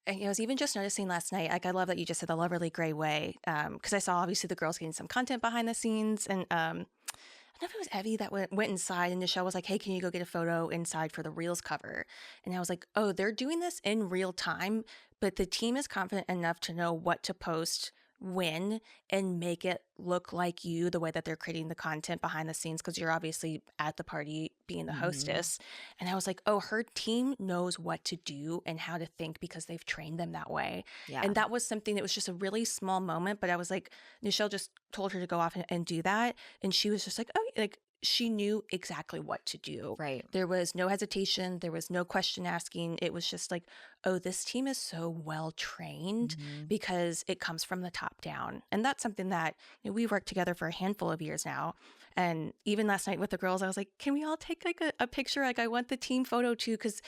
And I was even just noticing last night, like I love that you just said the Loverly Gray way. Because I saw obviously the girls getting some content behind the scenes. And I don't know if it was Evie that went inside and Michelle was like, hey, can you go get a photo inside for the Reels cover? And I was like, oh, they're doing this in real time, but the team is confident enough to know what to post when and make it look like you the way that they're creating the content behind the scenes because you're obviously at the party being the Hmm. hostess. And I was like, oh, her team knows what to do and how to think because they've trained them that way. Yeah. And that was something that was just a really small moment, but I was like, Michelle just told her to go off and do that. And she was just like, oh, like she knew exactly what to do. Right. There was no hesitation. There was no question asking. It was just like, oh, this team is so well trained Hmm. because it comes from the top down. And that's something that we've worked together for a handful of years now. And even last night with the girls, I was like, can we all take like a picture? Like, I want the team photo too, because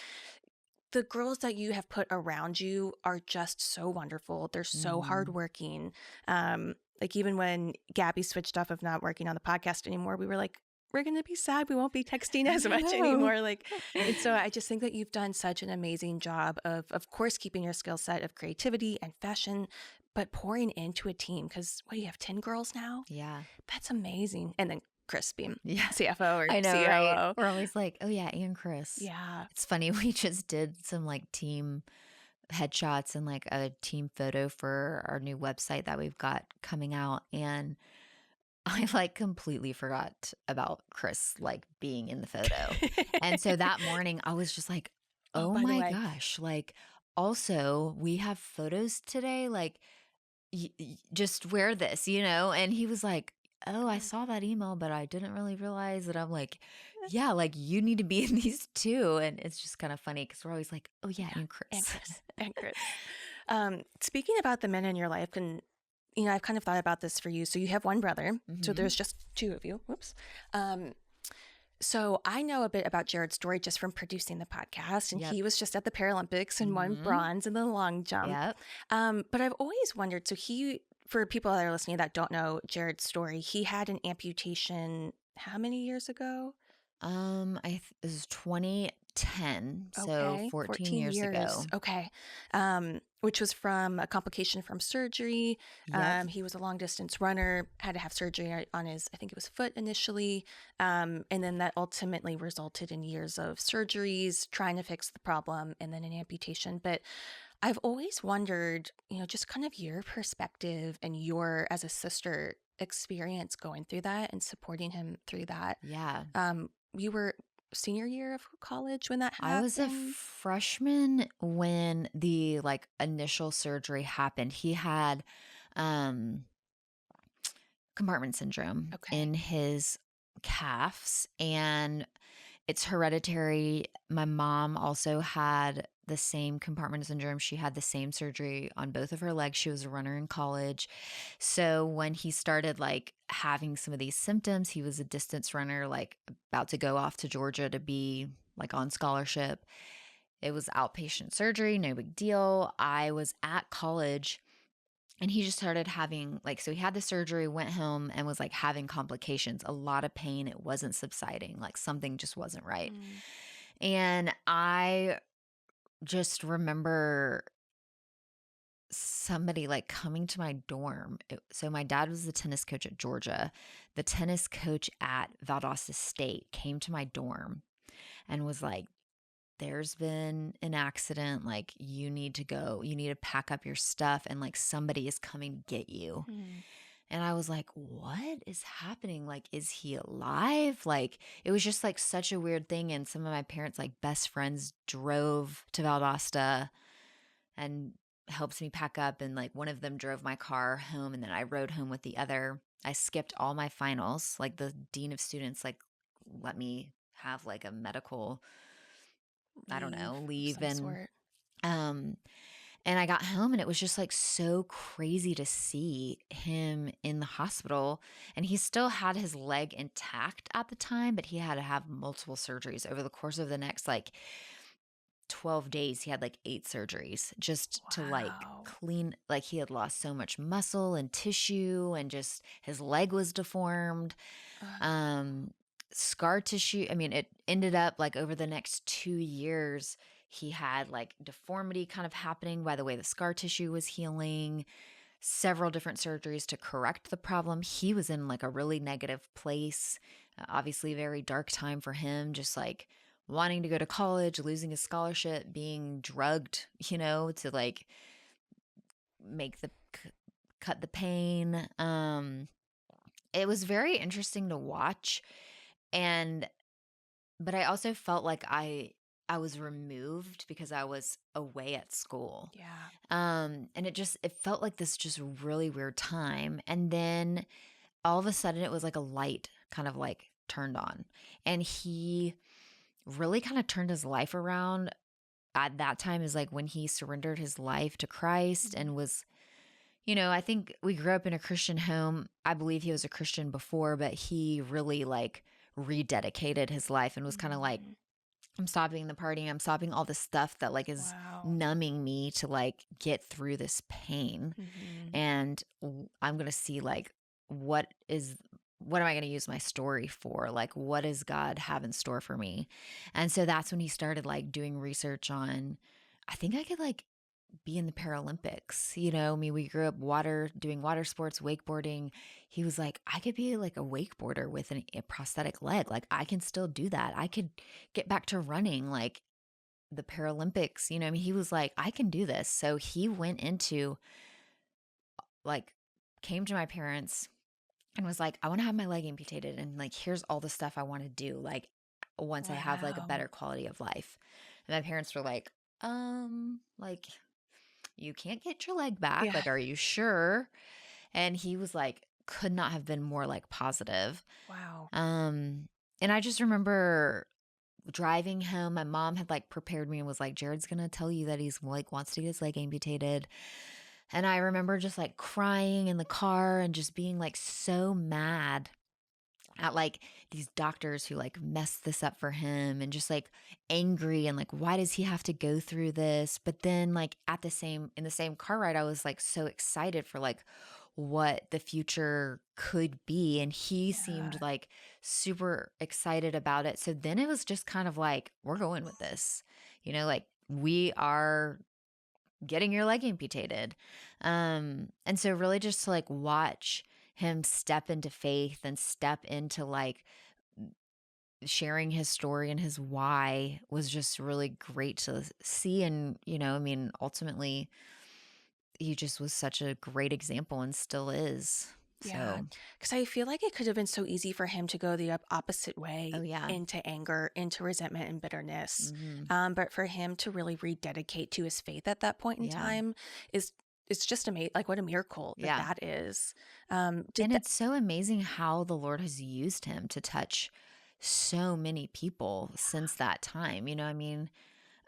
the girls that you have put around you are just so wonderful. They're so Hmm. hardworking. Like even when Gabby switched off of not working on the podcast anymore, we were like, we're going to be sad. We won't be texting as I much know. anymore. Like, and so I just think that you've done such an amazing job of course, keeping your skill set of creativity and fashion, but pouring into a team. Cause what do you have, 10 girls now? Yeah. That's amazing. And then Chris being Yeah. CFO or I know, right? COO. We're always like, oh yeah, and Chris. Yeah. It's funny, we just did some like team headshots and like a team photo for our new website that we've got coming out. And I like completely forgot about Chris like being in the photo. And so that morning I was just like, Oh, oh by the my way, gosh, like also we have photos today. Like just wear this, And he was like, oh, I oh, saw that email, but I didn't really realize that. I'm like, yeah, like you need to be in these too. And it's just kind of funny because we're always like, oh, yeah, yeah, and and Chris. Chris, and Chris. Speaking about the men in your life, and I've kind of thought about this for you. So you have one brother. So Mhm. there's just two of you. Whoops. Um, so I know a bit about Jared's story just from producing the podcast, and Yep. he was just at the Paralympics and won Mhm. bronze in the long jump. Yep. But I've always wondered. So for people that are listening that don't know Jared's story, he had an amputation. How many years ago? It was 2010, so Okay, 14 14 years years. ago. Okay. Which was from a complication from surgery. Yep. He was a long distance runner, had to have surgery on his, I think it was foot initially. And then that ultimately resulted in years of surgeries, trying to fix the problem, and then an amputation. But I've always wondered, just kind of your perspective and your, as a sister, experience going through that and supporting him through that. Yeah. You were senior year of college when that I was a happened? freshman when the like initial surgery happened. He had um compartment syndrome Okay. in his calves, and it's hereditary. My mom also had the same compartment syndrome. She had the same surgery on both of her legs. She was a runner in college. So when he started like having some of these symptoms, he was a distance runner, like about to go off to Georgia to be like on scholarship. It was outpatient surgery, no big deal. I was at college and he just started having like, so he had the surgery, went home and was like having complications, a lot of pain. It wasn't subsiding, like something just wasn't right. Mm. And I just remember somebody like coming to my dorm. So my dad was the tennis coach at Georgia. The tennis coach at Valdosta State came to my dorm and was like, there's been an accident. Like, you need to go. You need to pack up your stuff, and like somebody is coming to get you. Mm. And I was like, what is happening? Like, is he alive? Like, it was just like such a weird thing. And some of my parents, like best friends, drove to Valdosta and helped me pack up. And like one of them drove my car home, and then I rode home with the other. I skipped all my finals. Like, the dean of students, like, let me have like a medical, I don't Leave know, of leave. some sort. Um, and I got home and it was just like so crazy to see him in the hospital. And he still had his leg intact at the time, but he had to have multiple surgeries over the course of the next like 12 days. He had like 8 surgeries just to like Wow. clean, like he had lost so much muscle and tissue, and just his leg was deformed. Uh, Um, Scar tissue. I mean, it ended up like over the next 2 years, he had like deformity kind of happening by the way the scar tissue was healing, several different surgeries to correct the problem. He was in like a really negative place. Obviously, very dark time for him, just like wanting to go to college, losing his scholarship, being drugged, to like make cut the pain. It was very interesting to watch, and but I also felt like I was removed because I was away at school. yeah. And it felt like this just really weird time. And then all of a sudden it was like a light kind of like turned on. And he really kind of turned his life around. At that time is like when he surrendered his life to Christ Mhm. and was, I think we grew up in a Christian home. I believe he was a Christian before, but he really like rededicated his life and was kind of like, Mhm. I'm stopping the partying. I'm stopping all this stuff that like is Wow. numbing me to like get through this pain. Mhm. And I'm going to see like what am I going to use my story for? Like, what does God have in store for me? And so that's when he started like doing research on, I think I could like be in the Paralympics. I mean, we grew up doing water sports, wakeboarding. He was like, I could be like a wakeboarder with a prosthetic leg. Like, I can still do that. I could get back to running like the Paralympics. I mean, he was like, I can do this. So he went into like, came to my parents and was like, I want to have my leg amputated. And like, here's all the stuff I want to do. Like, once I have like a Wow. better quality of life. And my parents were like, you can't get your leg back. Yeah. Like, are you sure? And he was like, could not have been more like positive. Wow. Um, and I just remember driving home. My mom had like prepared me and was like, Jared's gonna tell you that he's like wants to get his leg amputated. And I remember just like crying in the car and just being like so mad at like these doctors who like messed this up for him, and just like angry and like, why does he have to go through this? But then like in the same car ride, I was like so excited for like what the future could be, and he seemed Yeah. like super excited about it. So then it was just kind of like, we're going with this, like we are getting your leg amputated. And so really just to like watch him step into faith and step into like sharing his story and his why was just really great to see. And, I mean, ultimately, he just was such a great example and still is. Yeah, So, because I feel like it could have been so easy for him to go the opposite oh, way yeah. into anger, into resentment and bitterness. Hmm. But for him to really rededicate to his faith at that point in Yeah. time is it's just amazing. Like what a miracle that Yeah. that is. Did And that? it's so amazing how the Lord has used him to touch so many people since that time. I mean,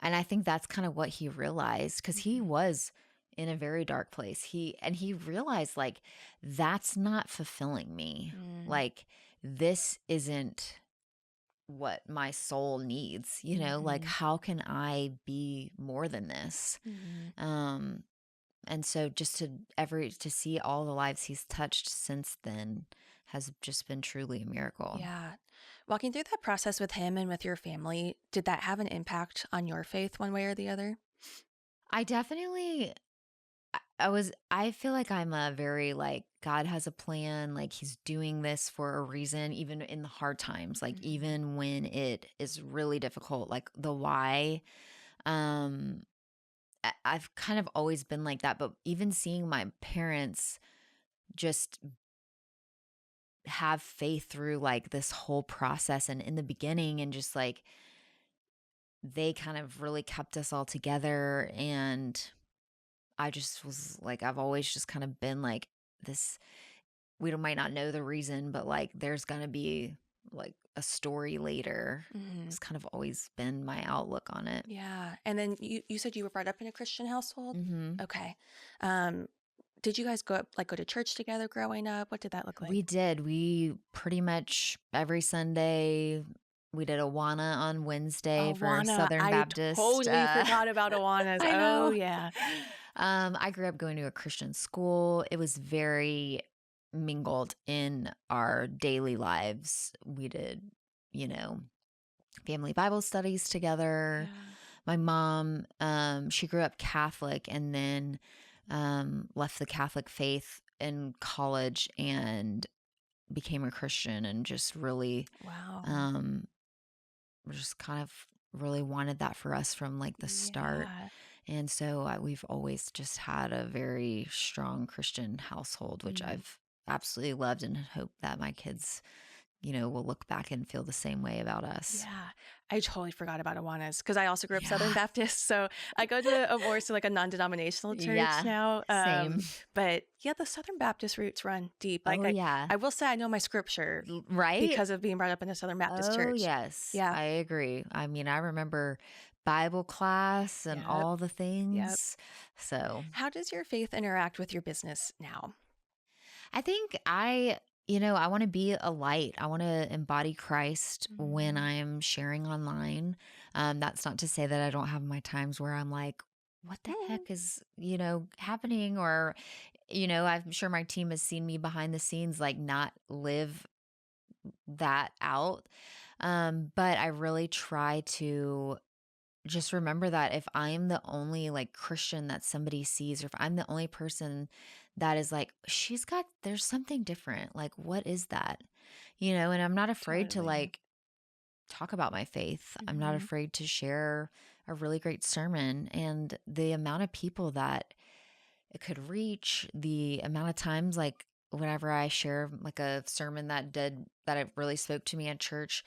and I think that's kind of what he realized, because he Mhm. was in a very dark place. He realized like, that's not fulfilling me. Mm, Like, this isn't what my soul needs, like, mhm, how can I be more than this? mhm. Um and so just to see all the lives he's touched since then has just been truly a miracle. Yeah. Walking through that process with him and with your family, did that have an impact on your faith one way or the other? I definitely I feel like I'm a very like, God has a plan, like he's doing this for a reason, even in the hard times, like Mhm. even when it is really difficult, like the why. Um I've kind of always been like that, but even seeing my parents just have faith through like this whole process, and in the beginning, and just like they kind of really kept us all together. And I just was like, I've always just kind of been like this. Might not know the reason, but like there's gonna be like a story later. Mhm. It's kind of always been my outlook on it. Yeah. And then you said you were brought up in a Christian household? Hmm. Okay. Um, did you guys go to church together growing up? What did that look like? We did. We pretty much every Sunday, we did Awana on Wednesday for Awana. Southern I Baptist. totally forgot about Awanas. I Oh, know. yeah. I grew up going to a Christian school. It was very mingled in our daily lives. We did, you know, family Bible studies together. Yeah. My mom, she grew up Catholic, and then left the Catholic faith in college and became a Christian, and just really, Wow. um, just kind of really wanted that for us from like the start. Yeah. And so we've always just had a very strong Christian household, which Mm. I've absolutely loved, and hope that my kids, will look back and feel the same way about us. Yeah. I totally forgot about Awanas because I also grew up Southern Yeah. Baptist. So I go to a more so like a non-denominational church Yeah. now. Same. But yeah, the Southern Baptist roots run deep. Like Oh, yeah. I will say I know my scripture Right? because of being brought up in a Southern Baptist Oh, church. yes. Yeah. I agree. I mean, I remember Bible class and Yep. all the Yep. things. So How does your faith interact with your business now? I think I want to be a light. I want to embody Christ when Mm, I'm sharing online. That's not to say that I don't have my times where I'm like, what the mm, heck is, happening? Or, I'm sure my team has seen me behind the scenes, like not live that out. But I really try to just remember that if I'm the only like Christian that somebody sees, or if I'm the only person that is like, there's something different. Like, what is that? And I'm not afraid to totally. like talk about my faith. I'm not Hmm. afraid to share a really great sermon, and the amount of people that it could reach, the amount of times like whenever I share like a sermon that it really spoke to me at church,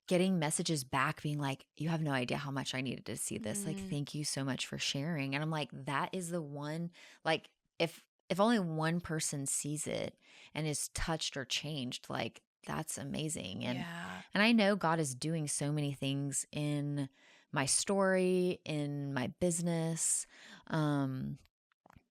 getting messages back being like, you have no idea how much I needed to see this. Like, Mm, thank you so much for sharing. And I'm like, that is the one, like, if only one person sees it and is touched or changed, like that's amazing. yeah. And I know God is doing so many things in my story, in my business. Um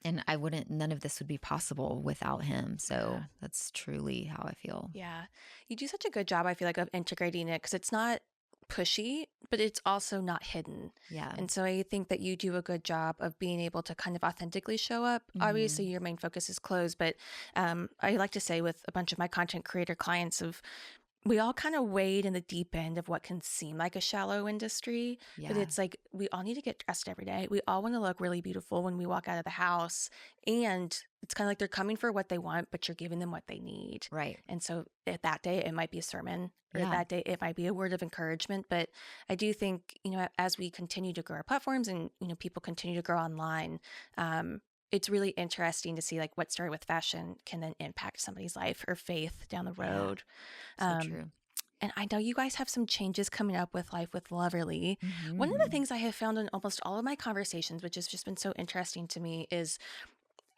And none of this would be possible without him. Yeah. So that's truly how I feel. Yeah. You do such a good job, I feel like, of integrating it because it's not pushy, but it's also not hidden. Yeah. And so I think that you do a good job of being able to kind of authentically show up. Obviously, Hmm. your main focus is clothes, but I like to say with a bunch of my content creator clients of we all kind of wade in the deep end of what can seem like a shallow industry, but Yeah. it's like we all need to get dressed every day. We all want to look really beautiful when we walk out of the house. And it's kind of like they're coming for what they want, but you're giving them what they need. Right. And so at that day, it might be a sermon, or Yeah. that day, it might be a word of encouragement. But I do think, as we continue to grow our platforms and, people continue to grow online, it's really interesting to see like what started with fashion can then impact somebody's life or faith down the Yeah. road. So Um, true. and I know you guys have some changes coming up with Life with Loverly. One of the Hmm. things I have found in almost all of my conversations, which has just been so interesting to me, is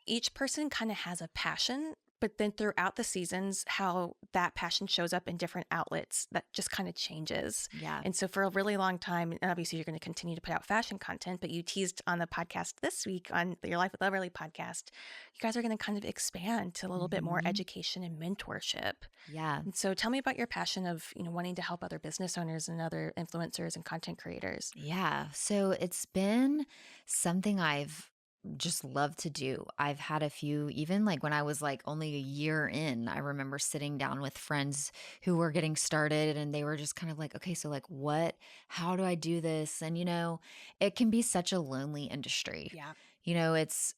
each person kind of has a passion, but then throughout the seasons, how that passion shows up in different outlets that just kind of changes. Yeah. And so for a really long time, and obviously you're going to continue to put out fashion content, but you teased on the podcast this week on your Life with Loverly podcast, you guys are going to kind of expand to a little bit more Hmm. education and mentorship. Yeah. And so tell me about your passion of, wanting to help other business owners and other influencers and content creators. Yeah. So it's been something I've just loved to do. I've had a few, even like when I was like only a year in, I remember sitting down with friends who were getting started and they were just kind of like, okay, so like how do I do this? And, it can be such a lonely industry. Yeah. It's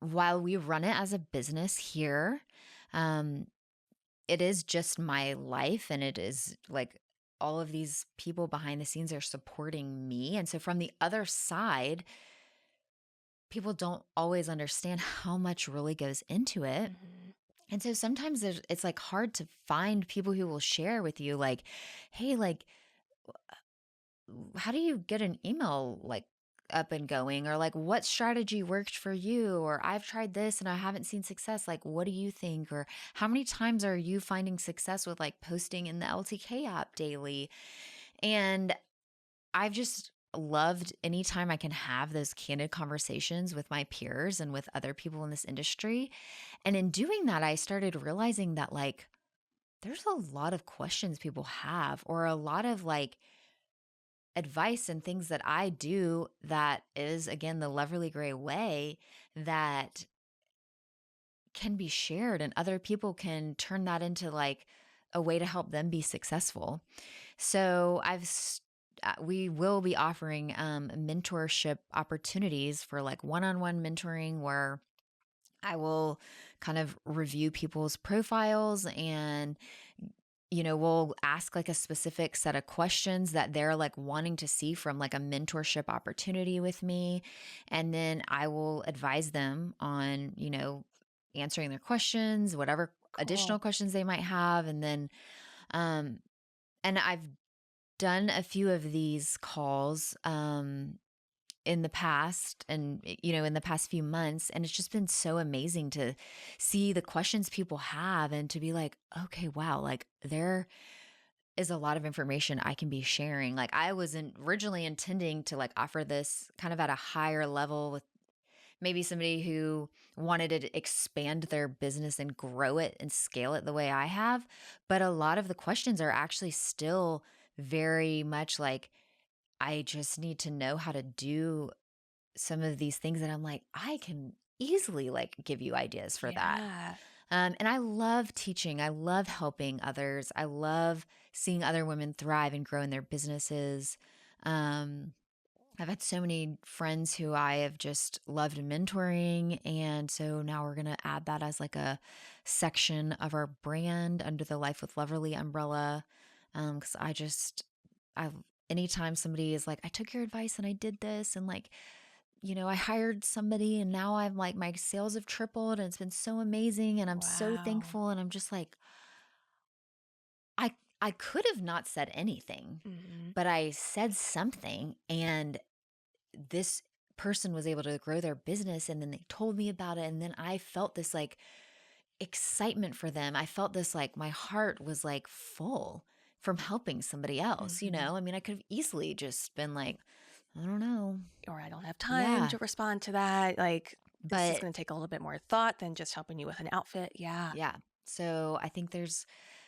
while we run it as a business here, um, it is just my life and it is like all of these people behind the scenes are supporting me. And so from the other side, people don't always understand how much really goes into it. Hmm. And so sometimes it's like hard to find people who will share with you, like, hey, like, how do you get an email like up and going? Or like, what strategy worked for you? Or I've tried this and I haven't seen success. Like, what do you think? Or how many times are you finding success with like posting in the LTK app daily? And I've just loved anytime I can have those candid conversations with my peers and with other people in this industry. And in doing that, I started realizing that like there's a lot of questions people have, or a lot of like advice and things that I do that is, again, the Loverly Gray way that can be shared, and other people can turn that into like a way to help them be successful. So we will be offering mentorship opportunities for like one-on-one mentoring where I will kind of review people's profiles and we'll ask like a specific set of questions that they're like wanting to see from like a mentorship opportunity with me. And then I will advise them on, answering their questions, whatever additional Cool. questions they might have. And then, um, and I've done a few of these calls, in the past and in the past few months, and it's just been so amazing to see the questions people have and to be like, okay, wow, like there is a lot of information I can be sharing. Like I wasn't originally intending to like offer this kind of at a higher level with maybe somebody who wanted to expand their business and grow it and scale it the way I have, but a lot of the questions are actually still very much like I just need to know how to do some of these things that I'm like, I can easily like give you ideas for that. Yeah. And I love teaching. I love helping others. I love seeing other women thrive and grow in their businesses. Um, I've had so many friends who I have just loved mentoring. And so now we're going to add that as like a section of our brand under the Life with Loverly umbrella. Cause I, anytime somebody is like, I took your advice and I did this and like, I hired somebody and now I'm like, my sales have tripled and it's been so amazing. And I'm so Wow. thankful. And I'm just like, I, I could have not said anything, Hmm. but I said something and this person was able to grow their business. And then they told me about it. And then I felt this like excitement for them. I felt this like my heart was like full from helping somebody else. Hmm. I mean, I could have easily just been like, I don't know. Or I don't have time Yeah. to respond to that. Like, This is But going to take a little bit more thought than just helping you with an outfit. Yeah. yeah. So I think there's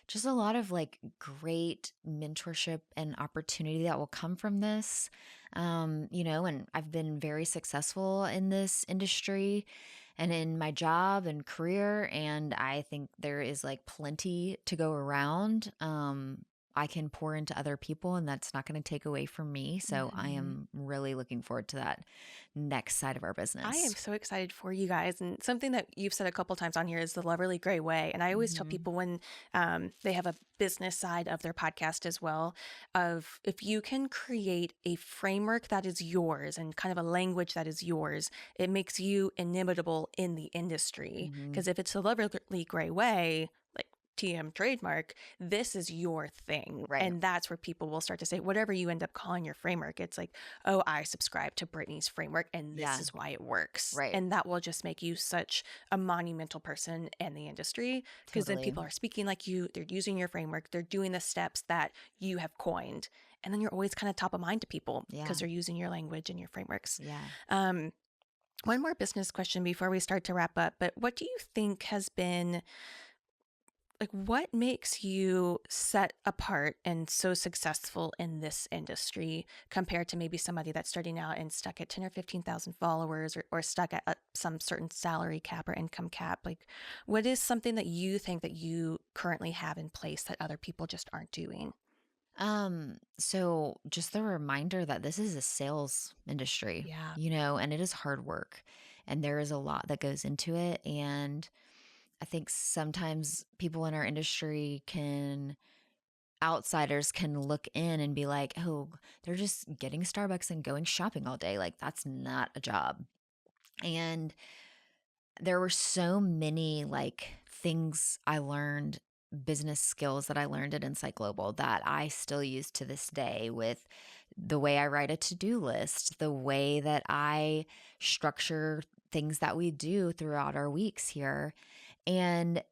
just a lot of like great mentorship and opportunity that will come from this. And I've been very successful in this industry and in my job and career. And I think there is like plenty to go around. I can pour into other people, and that's not going to take away from me. So I Mhm. am really looking forward to that next side of our I am business. so excited for you guys. And something that you've said a couple times on here is the Loverly Gray Way. And I always tell Hmm. people when they have a business side of their podcast as well, of if you can create a framework that is yours and kind of a language that is yours, it makes you inimitable in the industry. Hmm. Because if it's the Loverly Gray Way, like TM trademark, this is your thing. Right. And that's where people will start to say, whatever you end up calling your framework, it's like, oh, I subscribe to Brittany's framework and this Yeah. is why it works. Right. And that will just make you such a monumental person in the industry because then Totally. people are speaking like you, they're using your framework, they're doing the steps that you have coined. And then you're always kind of top of mind to people because Yeah. they're using your language and your frameworks. Yeah. Um, one more business question before we start to wrap up, but what do you think has been like what makes you set apart and so successful in this industry compared to maybe somebody that's starting out and stuck at 10 or 15,000 followers or stuck at some certain salary cap or income cap? Like, what is something that you think that you currently have in place that other people just aren't doing? So just the reminder that this is a sales industry, Yeah. and it is hard work and there is a lot that goes into it. And I think sometimes people in our industry outsiders can look in and be like, oh, they're just getting Starbucks and going shopping all day. Like, that's not a job. And there were so many like things I learned, business skills that I learned at Insight Global that I still use to this day with the way I write a to-do list, the way that I structure things that we do throughout our weeks here. And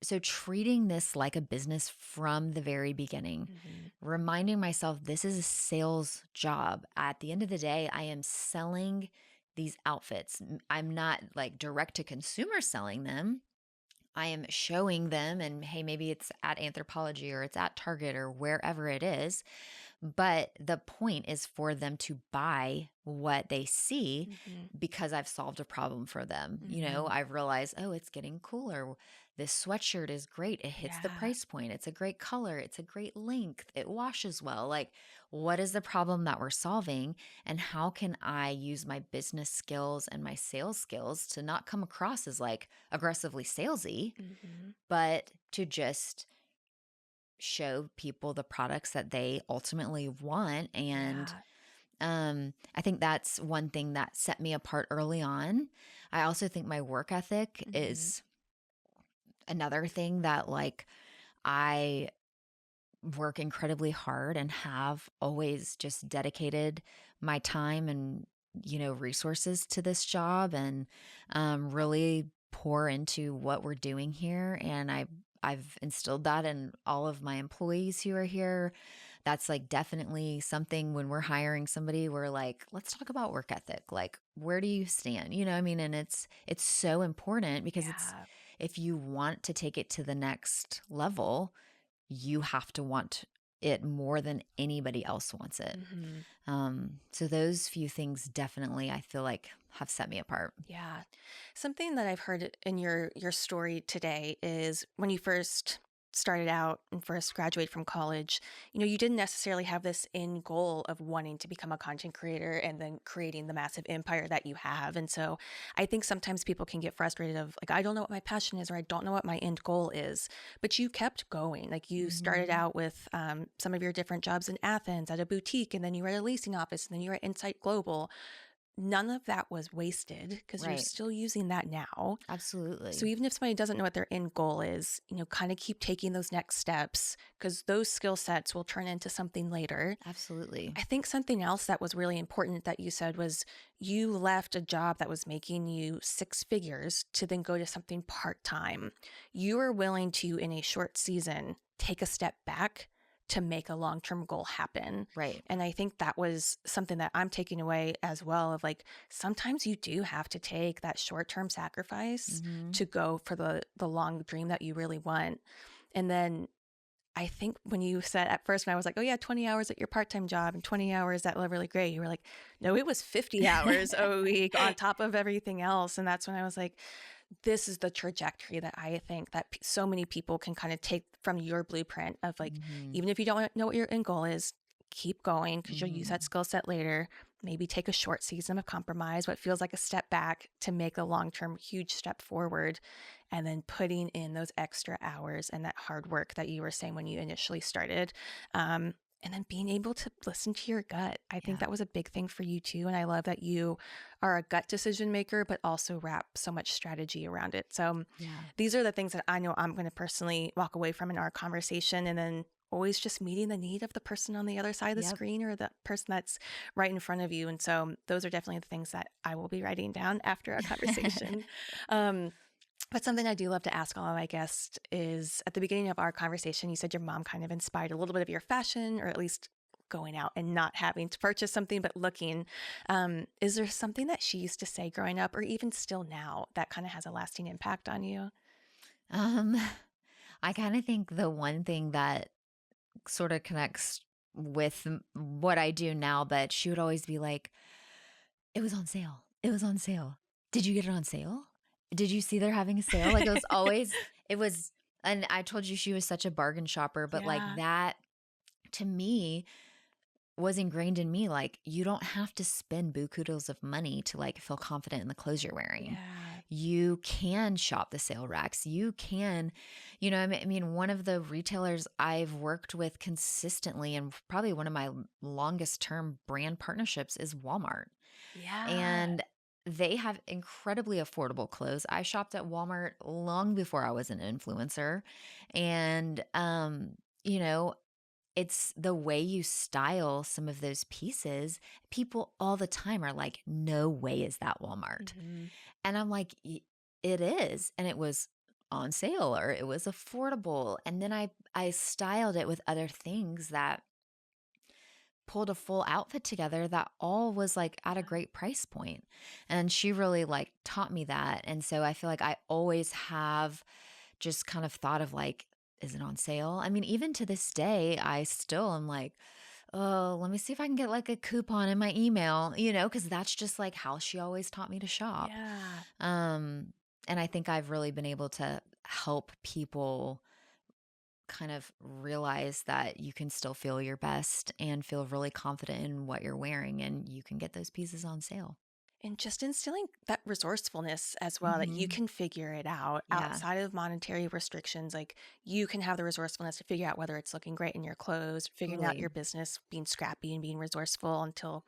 so treating this like a business from the very beginning, Hmm. reminding myself this is a sales job. At the end of the day, I am selling these outfits. I'm not like direct to consumer selling them. I am showing them, and hey, maybe it's at Anthropologie or it's at Target or wherever it is. But the point is for them to buy what they see Hmm. because I've solved a problem for them. Hmm. I've realized, oh, it's getting cooler. This sweatshirt is great. It hits the Yeah. price point. It's a great color. It's a great length. It washes well. Like, what is the problem that we're solving? And how can I use my business skills and my sales skills to not come across as like aggressively salesy, Hmm. but to just show people the products that they ultimately want. And Yeah. I think that's one thing that set me apart early on. I also think my work ethic Hmm. is another thing that like I work incredibly hard and have always just dedicated my time and resources to this job and really pour into what we're doing here. And I've instilled that in all of my employees who are here. That's like definitely something when we're hiring somebody, we're like, let's talk about work ethic. Like, where do you stand? I mean, and it's so important because it's Yeah. if you want to take it to the next level, you have to want it more than anybody else wants it. Hmm. So those few things definitely I feel like have set me apart. Yeah. Something that I've heard in your story today is when you first started out and first graduated from college, you didn't necessarily have this end goal of wanting to become a content creator and then creating the massive empire that you have. And so I think sometimes people can get frustrated of like, I don't know what my passion is or I don't know what my end goal is. But you kept going. Like you started Hmm. out with some of your different jobs in Athens at a boutique, and then you were at a leasing office, and then you were at Insight Global. None of that was wasted because you're Right. still using that now. So Absolutely. even if somebody doesn't know what their end goal is, kind of keep taking those next steps because those skill sets will turn into something later. Absolutely. I think something else that was really important that you said was you left a job that was making you six figures to then go to something part time. You were willing to, in a short season, take a step back to make a long-term goal happen. Right. And I think that was something that I'm taking away as well, of like, sometimes you do have to take that short-term sacrifice Mhm. to go for the long dream that you really want. And then I think when you said at first, when I was like, oh yeah, 20 hours at your part-time job and 20 hours at Love Really Great, you were like, no, it was 50 hours a week on top of everything else. And that's when I was like, this is the trajectory that I think that so many people can kind of take from your blueprint of like, Mhm. even if you don't know what your end goal is, keep going because you'll use that Mhm. skill set later. Maybe take a short season of compromise, what feels like a step back to make a long-term huge step forward. And then putting in those extra hours and that hard work that you were saying when you initially started. And then being able to listen to your gut. I think Yeah. that was a big thing for you too. And I love that you are a gut decision maker, but also wrap so much strategy around it. So Yeah. these are the things that I know I'm going to personally walk away from in our conversation. And then always just meeting the need of the person on the other side of the Yep. screen or the person that's right in front of you. And so those are definitely the things that I will be writing down after our conversation. Um, but something I do love to ask all of my guests is at the beginning of our conversation, you said your mom kind of inspired a little bit of your fashion, or at least going out and not having to purchase something, but looking. Is there something that she used to say growing up, or even still now, that kind of has a lasting impact on you? Um, I kind of think the one thing that sort of connects with what I do now, but she would always be like, it was on sale. It was on sale. Did you get it on sale? Did you see they're having a sale? Like it was, and I told you she was such a bargain shopper, but like Yeah. that to me was ingrained in me. Like, you don't have to spend bukudos of money to like feel confident in the clothes you're wearing. Yeah. You can shop the sale racks. You can, I mean, one of the retailers I've worked with consistently and probably one of my longest term brand partnerships is Walmart. Yeah. And they have incredibly affordable clothes. I shopped at Walmart long before I was an influencer. And, it's the way you style some of those pieces. People all the time are like, no way is that Walmart. Hmm. And I'm like, It is." And it was on sale or it was affordable. And then I styled it with other things that pulled a full outfit together that all was like at a great price point. And she really like taught me that. And so I feel like I always have just kind of thought of like, is it on sale? I mean, even to this day, I still am like, oh, let me see if I can get like a coupon in my email, because that's just like how she always taught me to shop. Yeah. Um, and I think I've really been able to help people kind of realize that you can still feel your best and feel really confident in what you're wearing, and you can get those pieces on sale. And just instilling that resourcefulness as well, that you Hmm. can figure it out Yeah, outside of monetary restrictions. Like you can have the resourcefulness to figure out whether it's looking great in your clothes, figuring out totally. your business, being scrappy and being resourceful until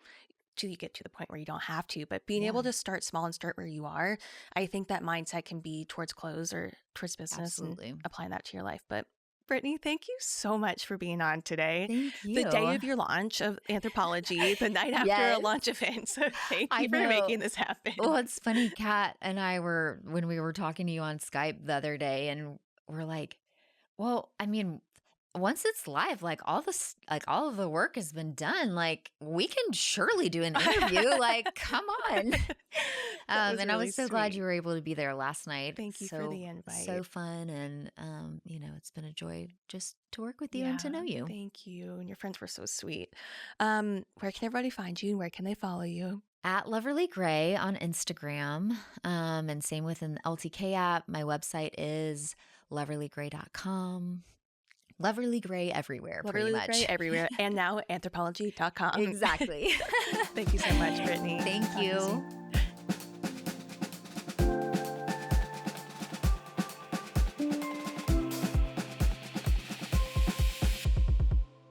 you get to the point where you don't have to. But being Yeah, able to start small and start where you are, I think that mindset can be towards clothes or towards business and absolutely. applying that to your life. But Brittany, thank you so much for being on today. Thank The day you. of your launch of Anthropology, the night after a Yes, launch event. So thank I you for know. making this happen. Well, it's funny, Kat and I were when we were talking to you on Skype the other day, and we're like, well, I mean, once it's live, like all of the work has been done. Like, we can surely do an interview. Like, come on. That was And I really was so glad sweet. you were able to be there last night. Thank you for So the so invite. fun, and it's been a joy just to work with you and Yeah, to know you. thank you. And your friends were so sweet. Where can everybody find you and where can they follow you? At Loverly Gray on Instagram, and same with an LTK app. My website is loverlygray.com. Loverly Gray everywhere, pretty Literally Gray much. everywhere. And now anthropology.com. Exactly. Thank you so much, Brittany. Thank Talk to you you. soon.